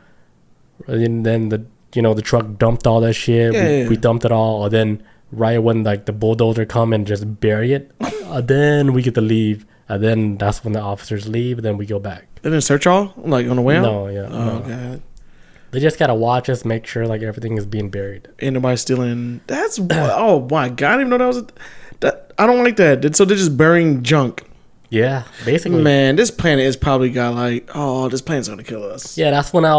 the truck dumped all that shit. Yeah. We dumped it all. And then right when like the bulldozer come and just bury it, then we get to leave. And then that's when the officers leave. And then we go back. They didn't search y'all like on the way out? No, yeah. Oh, no. God. They just gotta watch us, make sure like everything is being buried. Ain't nobody stealing. That's oh my God! I didn't even know that was. I don't like that. So they're just burying junk. Yeah, basically. Man, this planet is probably got like, oh, this planet's gonna kill us. Yeah, that's when I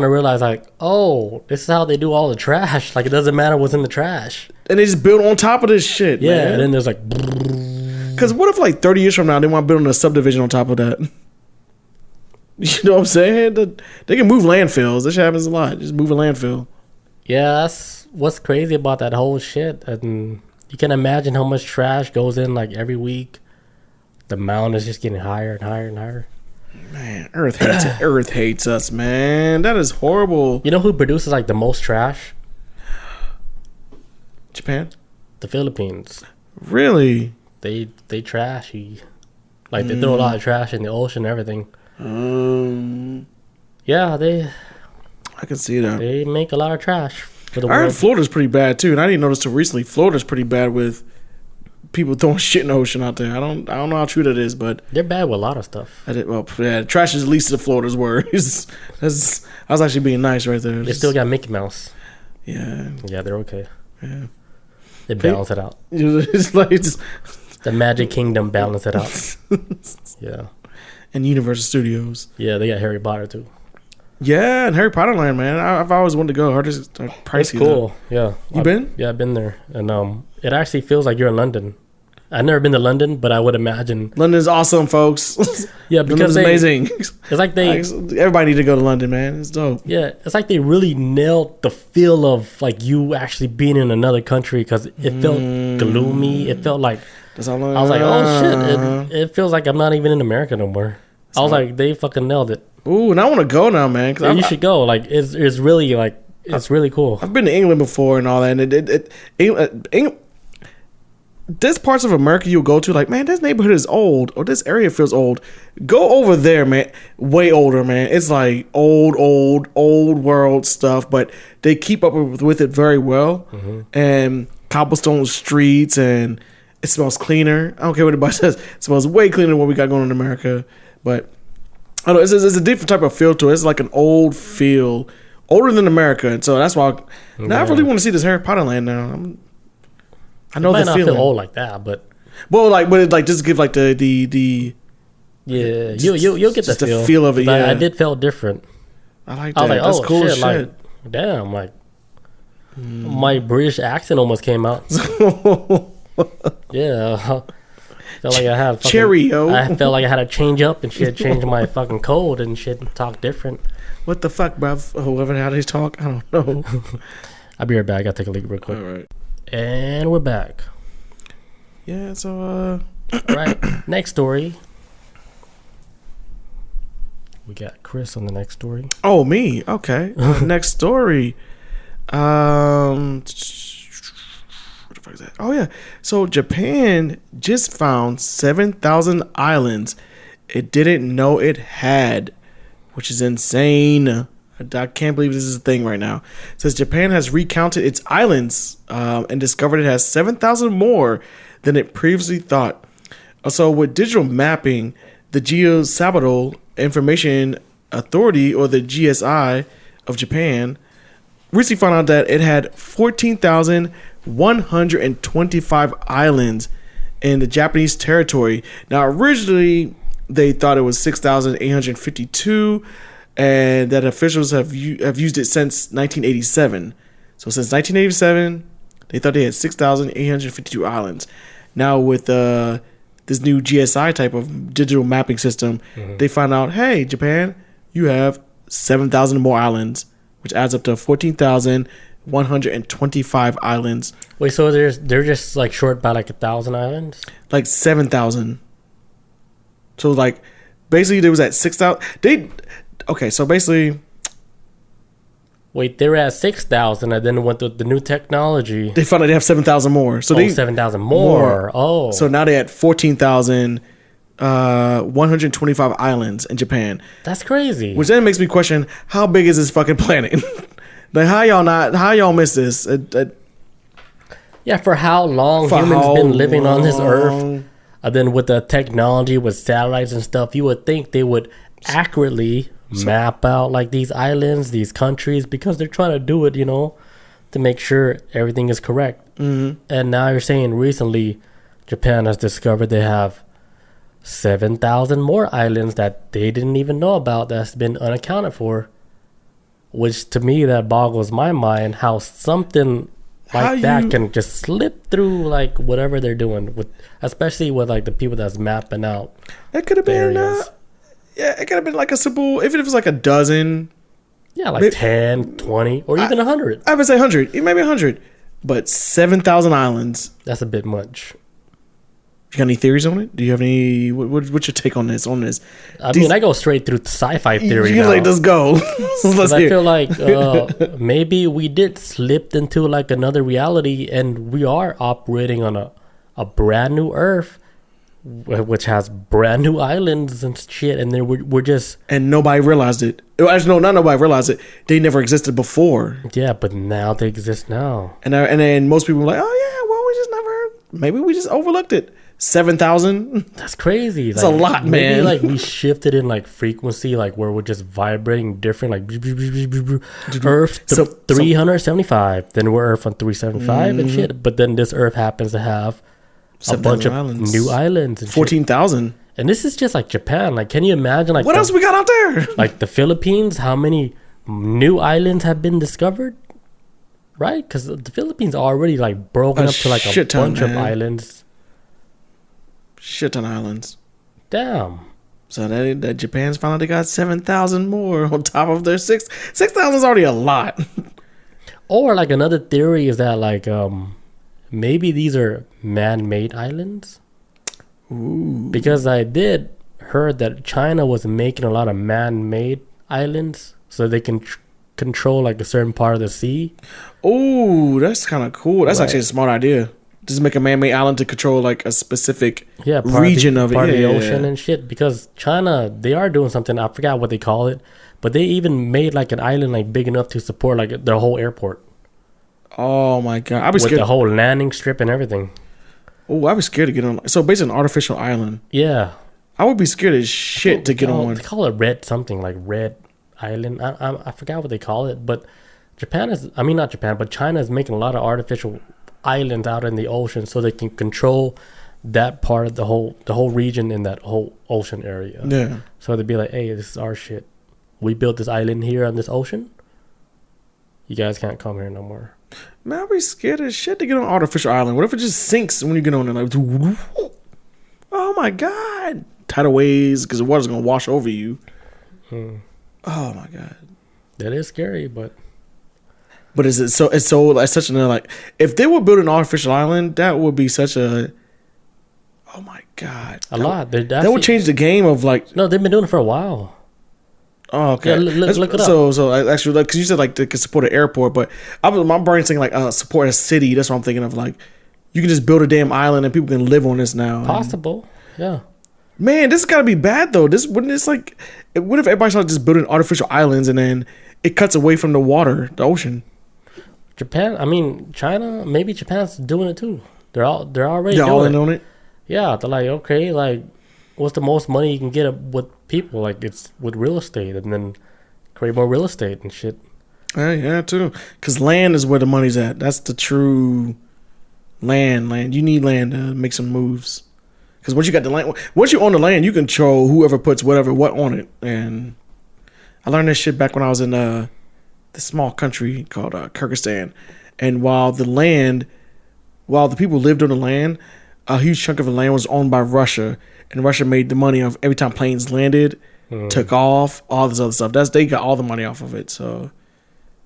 realized like, oh, this is how they do all the trash. Like it doesn't matter what's in the trash. And they just build on top of this shit. Yeah, man. and then there's like. Because what if like 30 years from now they want to build a subdivision on top of that? You know what I'm saying? They can move landfills. This shit happens a lot. Just move a landfill. Yeah, that's what's crazy about that whole shit. And you can imagine how much trash goes in like every week. The mound is just getting higher and higher and higher. Man, Earth hates us, man. That is horrible. You know who produces like the most trash? Japan? The Philippines. Really? They trashy. Like they throw a lot of trash in the ocean and everything. Yeah, I can see that. they make a lot of trash for the I heard world. Florida's pretty bad too, and I didn't notice till recently. Florida's pretty bad with people throwing shit in the ocean out there. I don't know how true that is, but They're bad with a lot of stuff. trash is the least of Florida's worries. I was actually being nice right there. They still got Mickey Mouse. Yeah. Yeah, they're okay. Yeah. They balance it out. It's like The Magic Kingdom balance it out. Yeah. and Universal Studios. Yeah, they got Harry Potter too. Yeah, and Harry Potter Land, man. I've always wanted to go. Hard is pricey. It's cool. Yeah. You been? Yeah, I've been there. And it actually feels like you're in London. I've never been to London, but I would imagine. London's awesome, folks. Yeah, because London's amazing. It's like Everybody need to go to London, man. It's dope. Yeah, it's like they really nailed the feel of like you actually being in another country because it felt gloomy. It felt like That's all I was like, oh shit! It feels like I'm not even in America no more. I was like, they fucking nailed it. Ooh, and I want to go now, man. Yeah, you should go. Like, it's really like it's really cool. I've been to England before and all that, and England. There's parts of America you'll go to, like, man, this neighborhood is old, or this area feels old. Go over there, man. Way older, man. It's like old world stuff, but they keep up with it very well. And cobblestone streets, and it smells cleaner. I don't care what anybody says. It smells way cleaner than what we got going on in America. But I don't know, it's a different type of feel to it. It's like an old feel, older than America, and so that's why. Now I really want to see this Harry Potter land now. I know it might the not feeling. feel old like that, but Just give like the yeah, you'll get the feel of it. Yeah, I did feel different. I like I that. was like, That's oh cool shit, as shit. like damn, like my British accent almost came out. Yeah, felt like I had Cheerio. I felt like I had to change up and shit, change my fucking code and shit, and talk different. What the fuck, bruv? Whoever how they talk, I don't know. I'll be right back. I'll take a leak real quick. All right. And we're back. Yeah. So All right, next story. We got Chris on the next story. Oh, me. Okay. Next story. What the fuck is that? Oh yeah. So Japan just found 7,000 islands it didn't know it had, which is insane. I can't believe this is a thing right now. It says Japan has recounted its islands and discovered it has 7,000 more than it previously thought. So with digital mapping, the Geospatial Information Authority, or the GSI of Japan, recently found out that it had 14,125 islands in the Japanese territory. Now, originally, they thought it was 6,852, and that officials have used it since 1987. So since 1987, they thought they had 6,852 islands. Now with this new GSI type of digital mapping system, they found out, hey, Japan, you have 7,000 more islands, which adds up to 14,125 islands. Wait, so they're just like short by like 1,000 islands? Like 7,000. So like basically they was at 6,000. Okay, so basically, wait, they were at 6,000 and then went with the new technology. they found out they have 7,000 more. So 7,000 more. Oh, So now they had 14,125 islands in Japan, that's crazy. which then makes me question, how big is this fucking planet? Like how y'all miss this? Yeah, for how long For humans how been living on this earth, long? and then with the technology, with satellites and stuff, you would think they would accurately map out like these islands, these countries, because they're trying to do it, to make sure everything is correct. And now you're saying recently Japan has discovered they have 7,000 more islands that they didn't even know about, that's been unaccounted for, which to me that boggles my mind, how something like that can just slip through like whatever they're doing, with especially with like the people that's mapping out. It could have been areas. yeah, it could have been like a simple, even if it was like a dozen. Yeah, like 10, 20, or even 100. I would say 100, maybe 100, but 7,000 islands. That's a bit much. You got any theories on it? Do you have any? What's your take on this? I mean, I go straight through sci-fi theory. You're like, let's go. Let's I feel like maybe we did slipped into like another reality, and we are operating on a brand new Earth, which has brand new islands and shit, and then we're just and nobody realized it. Actually, no, not nobody realized it. They never existed before. Yeah, but now they exist now. And then most people were like, oh yeah, well we just never. Maybe we just overlooked it. 7,000. That's crazy. That's a lot, man. Maybe like we shifted in like frequency, like where we're just vibrating different, like Earth 375. Then we're Earth on 375 and shit. But then this Earth happens to have a bunch of islands. New islands. 14,000. And this is just like Japan. Like, can you imagine like what else we got out there? Like the Philippines, how many new islands have been discovered? Right? Because the Philippines are already like broken up to like a bunch of islands. Shit ton of islands. Damn. So that Japan's finally got 7,000 more on top of their 6,000 is already a lot. Or like another theory is that like maybe these are man-made islands. Ooh. Because I did heard that China was making a lot of man-made islands so they can control like a certain part of the sea. Ooh, that's kind of cool. That's actually a smart idea. Just make a man-made island to control like a specific region of it. Part of the ocean and shit. Because China, they are doing something. I forgot what they call it. But they even made like an island like big enough to support like their whole airport. Oh my God. I'd be scared. With the whole landing strip and everything. Oh, I'd be scared to get on. So basically an artificial island. Yeah. I would be scared as shit to get on one. They call it red something, like red island. I forgot what they call it. But not Japan, but China is making a lot of artificial islands out in the ocean so they can control that part of the whole region in that whole ocean area. Yeah. So they'd be like, hey, this is our shit. We built this island here on this ocean. You guys can't come here no more. Man, I'd be scared as shit to get on an artificial island. What if it just sinks when you get on there? Like, oh my God. Tidal waves, because the water's going to wash over you. Oh my God. That is scary, but it's such an like if they would build an artificial island, that would be such a oh my God. That would change the game of like no, they've been doing it for a while. Oh, okay. Yeah, look it up. So actually, like, because you said like they could support an airport, but my brain's thinking like support a city. That's what I'm thinking of. Like you can just build a damn island and people can live on this now. Possible, yeah. Man, this has got to be bad though. What if everybody started just building artificial islands and then it cuts away from the water, the ocean? China, maybe Japan's doing it too. They're already all in on it. Yeah, they're like, okay, like, what's the most money you can get with people? Like, it's with real estate, and then create more real estate and shit. Yeah, too. Because land is where the money's at. That's the true land. You need land to make some moves. Because once you got the land, once you own the land, you control whoever puts what on it. And I learned this shit back when I was in this small country called Kyrgyzstan. And while the people lived on the land, a huge chunk of the land was owned by Russia. And Russia made the money off every time planes landed, took off, all this other stuff. They got all the money off of it. So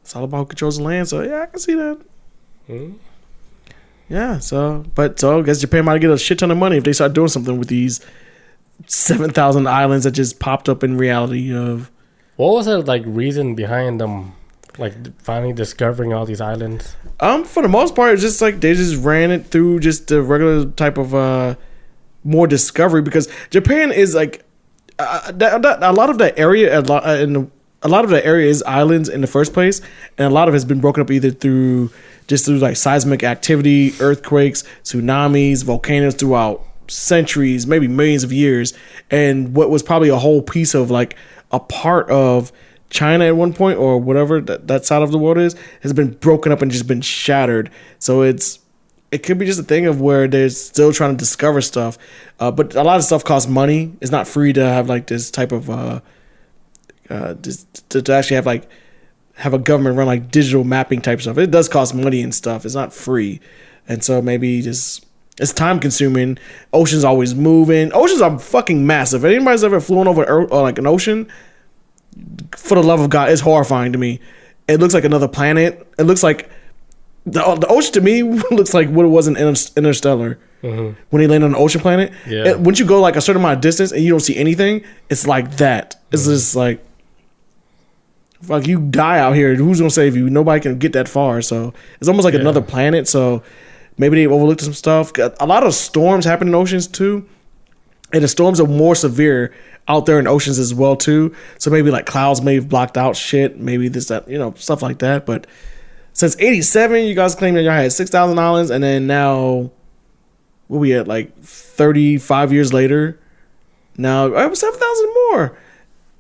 it's all about who controls the land. So yeah, I can see that. Yeah, so I guess Japan might get a shit ton of money if they start doing something with these 7,000 islands that just popped up in reality of. What was the like reason behind them like finally discovering all these islands? For the most part, it's just like they just ran it through just the regular type of more discovery, because Japan is like a lot of that area a lot of the area is islands in the first place, and a lot of it's been broken up either through like seismic activity, earthquakes, tsunamis, volcanoes throughout centuries, maybe millions of years. And what was probably a whole piece of like a part of China at one point, or whatever that side of the world has been broken up and just been shattered. So it could be just a thing of where they're still trying to discover stuff. But a lot of stuff costs money. It's not free to have like this type of to actually have a government run like digital mapping type stuff. It does cost money and stuff. It's not free. And so maybe just it's time consuming. Ocean's always moving. Oceans are fucking massive. If anybody's ever flown over Earth or like an ocean, for the love of God, it's horrifying to me. It looks like another planet. It looks like the ocean to me looks like what it was in Interstellar. when they land on an ocean planet. Yeah. Once you go like a certain amount of distance and you don't see anything, it's like that. It's just like you die out here. Who's gonna save you? Nobody can get that far. So it's almost like another planet. So maybe they overlooked some stuff. A lot of storms happen in oceans too, and the storms are more severe out there in oceans as well too. So maybe like clouds may have blocked out shit. Maybe this, that, stuff like that. But since '87, you guys claim that y'all had 6,000 islands, and then now what we at, like 35 years later, now 7,000 more.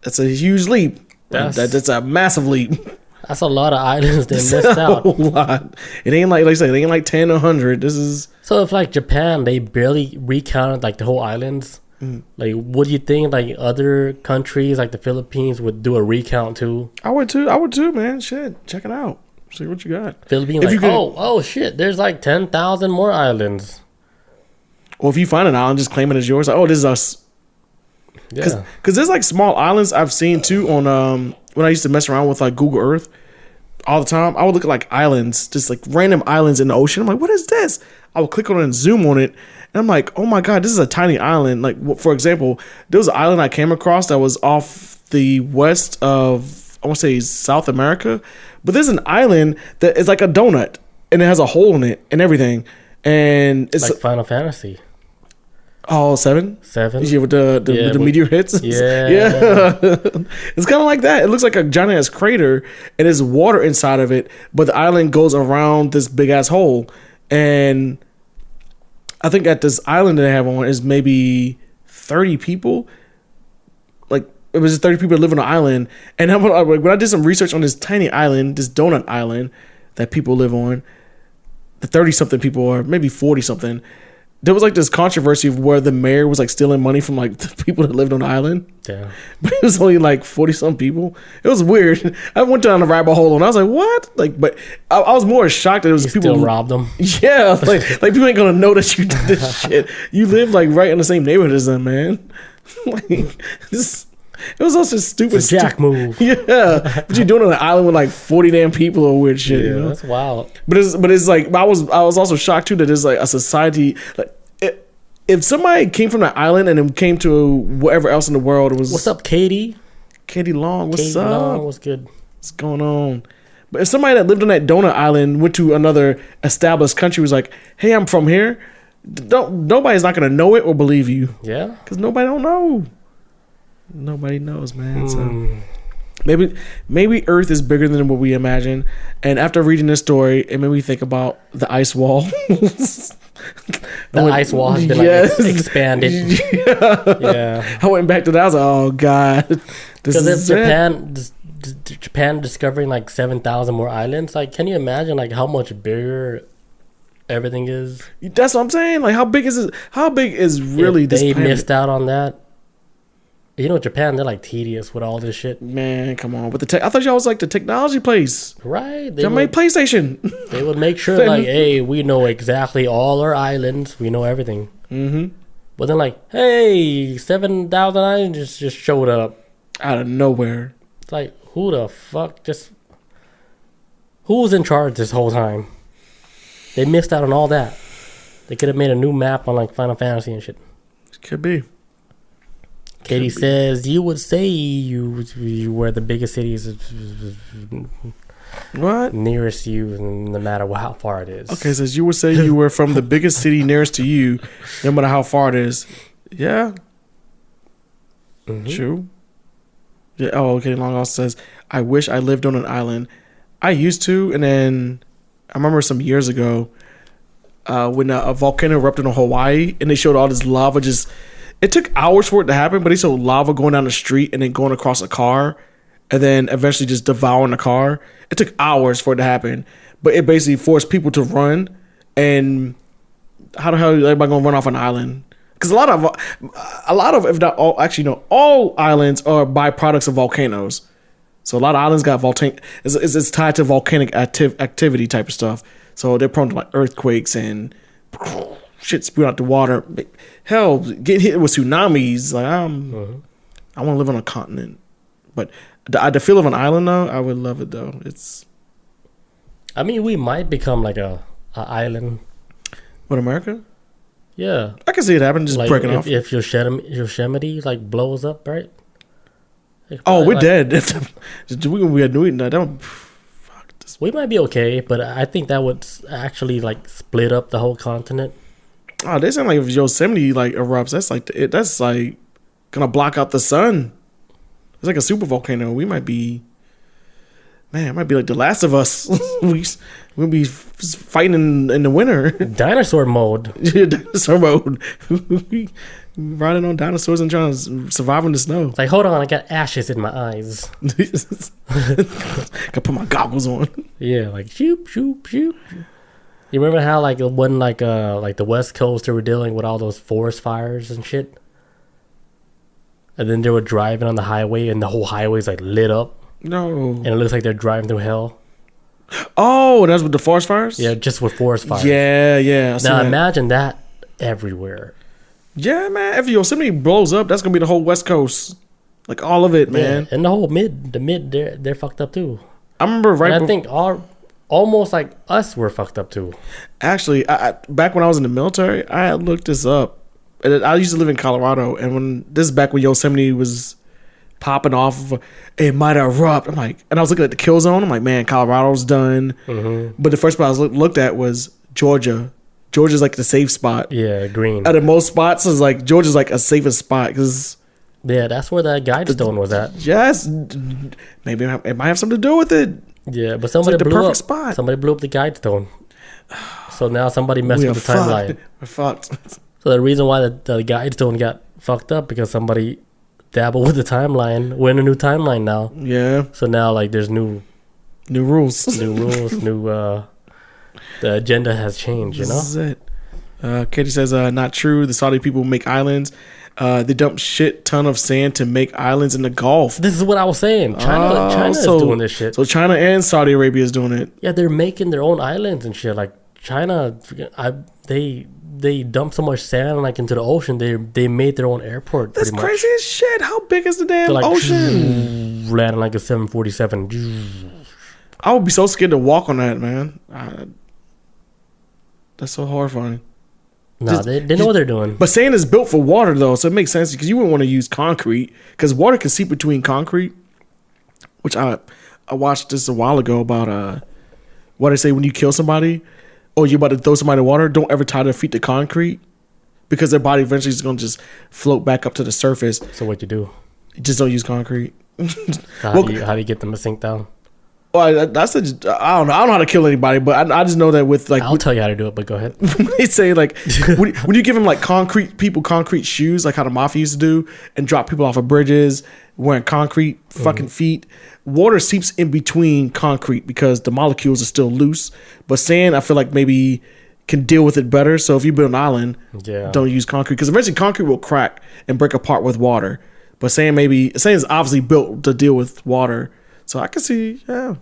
That's a huge leap. That's a massive leap. That's a lot of islands they missed out. A lot. It ain't like I said, it ain't like 10 or 100. This is so if like Japan, they barely recounted like the whole islands. Like, what do you think? Like other countries, like the Philippines, would do a recount too? I would too, man. Shit, check it out. See what you got. Philippines, like, oh shit, there's like 10,000 more islands. Or if you find an island, just claim it as yours. Like, oh, this is us. Yeah, because there's like small islands I've seen too on when I used to mess around with like Google Earth all the time. I would look at like islands, just like random islands in the ocean. I'm like, what is this? I would click on it and zoom on it, and I'm like, oh my god, this is a tiny island. Like, for example, there was an island I came across that was off the west of, I want to say, South America, but there's an island that is like a donut and it has a hole in it and everything, and it's like Final Fantasy. Oh, seven? Yeah, with the meteor hits? Yeah. It's kind of like that. It looks like a giant ass crater, and there's water inside of it, but the island goes around this big ass hole. And I think at this island that they have on is maybe 30 people. Like, it was just 30 people that live on the island. And when I did some research on this tiny island, this donut island that people live on, the 30-something people, or maybe 40-something, there was like this controversy of where the mayor was like stealing money from like the people that lived on the island. Yeah. But it was only like 40-some people. It was weird. I went down the rabbit hole and I was like, what? Like, but I was more shocked that it was people still robbed them. Yeah. Like people ain't gonna know that you did this shit. You live like right in the same neighborhood as them, man. Like this. It was also stupid. It's a jack move. Yeah, but you're doing it on an island with like 40 damn people or weird shit. Yeah, that's wild. But it's like I was also shocked too that there's like a society. Like if somebody came from that island and then came to whatever else in the world, it was. What's up, Katie? Katie Long, what's up? Long, what's good? What's going on? But if somebody that lived on that donut island went to another established country, was like, "Hey, I'm from here," nobody's not gonna know it or believe you. Yeah, because nobody don't know. Nobody knows, man. So maybe Earth is bigger than what we imagine. And after reading this story, it made me think about the ice wall. The ice wall has been expanded. Yeah. I went back to that. I was like, oh god, because if Japan discovering like 7,000 more islands, like, can you imagine like how much bigger everything is? That's what I'm saying. Like, how big is it? How big is really this planet? They missed out on that. You know, Japan, they're like tedious with all this shit. Man, come on. But I thought y'all was like the technology place. Right. Y'all made PlayStation. They would make sure, like, hey, we know exactly all our islands. We know everything. Mm-hmm. But then, like, hey, 7,000 islands just showed up. Out of nowhere. It's like, who the fuck who was in charge this whole time? They missed out on all that. They could have made a new map on, like, Final Fantasy and shit. Could be. Katie says, you would say you were the biggest city is what? Nearest you, no matter how far it is. Okay, says you would say you were from the biggest city nearest to you, no matter how far it is. Yeah. Mm-hmm. True. Yeah. Oh, okay. Long also says, I wish I lived on an island. I used to, and then I remember some years ago when a volcano erupted in Hawaii, and they showed all this lava just... It took hours for it to happen, but they saw lava going down the street and then going across a car and then eventually just devouring the car. It took hours for it to happen, but it basically forced people to run. And how the hell is everybody going to run off an island? Because a lot of, if not all, actually, no, all islands are byproducts of volcanoes. So a lot of islands got it's tied to volcanic activity type of stuff. So they're prone to like earthquakes and shit spewing out the water. Hell, getting hit with tsunamis. Like I want to live on a continent, but the feel of an island though, I would love it though. I mean, we might become like a island. What, America? Yeah. I can see it happen, just Like breaking off. if Yosemite like blows up, right? Oh, we're like, dead. We had New that. Fuck this. We might be okay, but I think that would actually like split up the whole continent. Oh, they sound like if Yosemite like erupts, that's like gonna block out the sun. It's like a super volcano. We might be, man, it might be like The Last of Us. We'll be fighting in the winter. Dinosaur mode. Yeah, dinosaur mode. Riding on dinosaurs and trying to survive in the snow. It's like, hold on, I got ashes in my eyes. Gotta put my goggles on. Yeah, like shoop, shoop, shoop. You remember how like when like the West Coast they were dealing with all those forest fires and shit, and then they were driving on the highway and the whole highway's like lit up. No. And it looks like they're driving through hell. Oh, that's with the forest fires? Yeah, just with forest fires. Yeah. Now imagine that everywhere. Yeah, man. If Yosemite blows up, that's gonna be the whole West Coast, like all of it, man. Yeah, and the whole mid, they're fucked up too. I remember I think almost like us were fucked up too. Actually, I back when I was in the military, I had looked this up. I used to live in Colorado, and when this is back when Yosemite was popping off, it might erupt. I'm like, and I was looking at the kill zone. I'm like, man, Colorado's done. Mm-hmm. But the first spot I was looked at was Georgia. Georgia's like the safe spot. Yeah, green. Out of most spots, is like Georgia's like a safest spot because. Yeah, that's where that guide stone was at. Yes, maybe it might have something to do with it. Yeah, but somebody like blew up. Spot. Somebody blew up the guide stone. So now somebody messed with the timeline. We're fucked. So the reason why the guide stone got fucked up because somebody dabbled with the timeline. We're in a new timeline now. Yeah. So now like there's new rules. The agenda has changed, you know? This is it. Katie says, not true. The Saudi people make islands. They dump shit ton of sand to make islands in the Gulf. This is what I was saying. China is doing this shit. So China and Saudi Arabia is doing it. Yeah, they're making their own islands and shit. Like China, they dump so much sand like into the ocean. They made their own airport. That's crazy as shit. How big is the damn ocean? Landing like a 747. I would be so scared to walk on that, man. That's so horrifying. No, they know what they're doing. But sand is built for water, though, so it makes sense because you wouldn't want to use concrete because water can seep between concrete. Which I watched this a while ago about what they say when you kill somebody or you're about to throw somebody in water, don't ever tie their feet to concrete because their body eventually is going to just float back up to the surface. So what you do? You just don't use concrete. How do you get them to sink down? Well, I don't know. I don't know how to kill anybody, but I just know that with like I'll tell you how to do it. But go ahead. They say like when you give them like concrete shoes, like how the mafia used to do, and drop people off of bridges wearing concrete fucking feet. Water seeps in between concrete because the molecules are still loose. But sand, I feel like maybe can deal with it better. So if you build an island, don't use concrete because eventually concrete will crack and break apart with water. But sand is obviously built to deal with water. So I can see, yeah.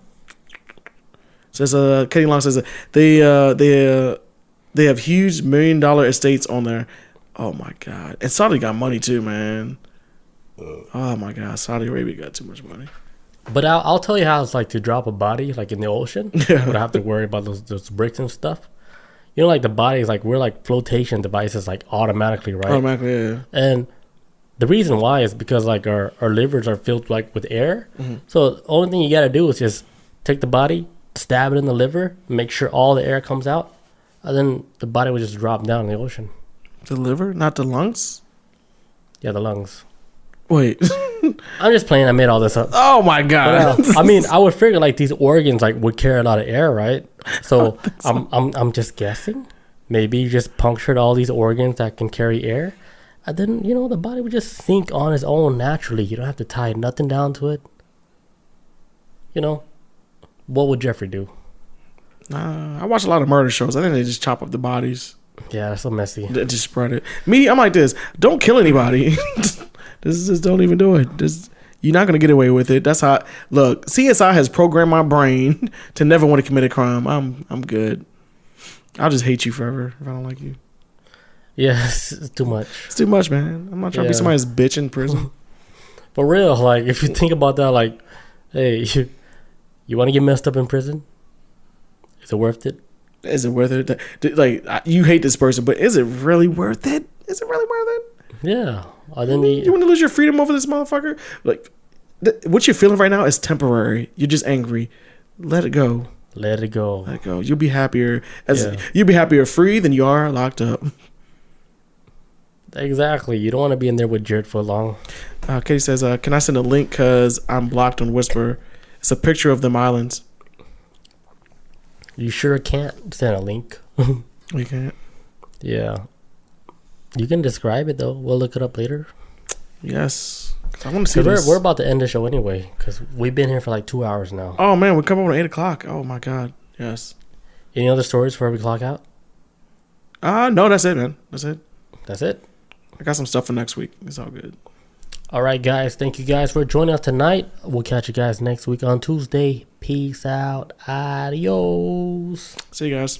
Says Katie Long says they have huge $1 million estates on there. Oh my god! And Saudi got money too, man. Oh my god, Saudi Arabia got too much money. But I'll tell you how it's like to drop a body like in the ocean. Yeah. Without have to worry about those bricks and stuff. You know, like the body is like we're like flotation devices like automatically, right? Automatically, yeah. And the reason why is because like our livers are filled like with air. Mm-hmm. So the only thing you got to do is just take the body, stab it in the liver, make sure all the air comes out, and then the body will just drop down in the ocean. The liver, not the lungs? Yeah, the lungs. Wait. I'm just playing. I made all this up. Oh my god. But, I mean, I would figure like these organs like would carry a lot of air, right? So I'm just guessing. Maybe you just punctured all these organs that can carry air. And then, you know, the body would just sink on its own naturally. You don't have to tie nothing down to it. You know, what would Jeffrey do? I watch a lot of murder shows. I think they just chop up the bodies. Yeah, that's so messy. They just spread it. Me, I'm like this. Don't kill anybody. Just don't even do it. You're not going to get away with it. That's how, look, CSI has programmed my brain to never want to commit a crime. I'm good. I'll just hate you forever if I don't like you. Yeah, it's too much. It's too much, man. I'm not trying to be somebody's bitch in prison. For real, like, if you think about that, like, hey, you want to get messed up in prison? Is it worth it? Is it worth it? Like, you hate this person, but is it really worth it? Is it really worth it? Yeah. You want to lose your freedom over this motherfucker? Like, what you're feeling right now is temporary. You're just angry. Let it go. Let it go. Let it go. You'll be happier you'll be happier free than you are locked up. Exactly. You don't want to be in there with Jared for long. Katie says, "Can I send a link? Cause I'm blocked on Whisper. It's a picture of them islands." You sure can't send a link. You can't. Yeah. You can describe it though. We'll look it up later. Yes. I want to see this. We're about to end the show anyway because we've been here for like 2 hours now. Oh man, we come over at 8:00. Oh my god. Yes. Any other stories before we clock out? No, that's it, man. That's it. That's it. I got some stuff for next week. It's all good. All right, guys. Thank you guys for joining us tonight. We'll catch you guys next week on Tuesday. Peace out. Adios. See you guys.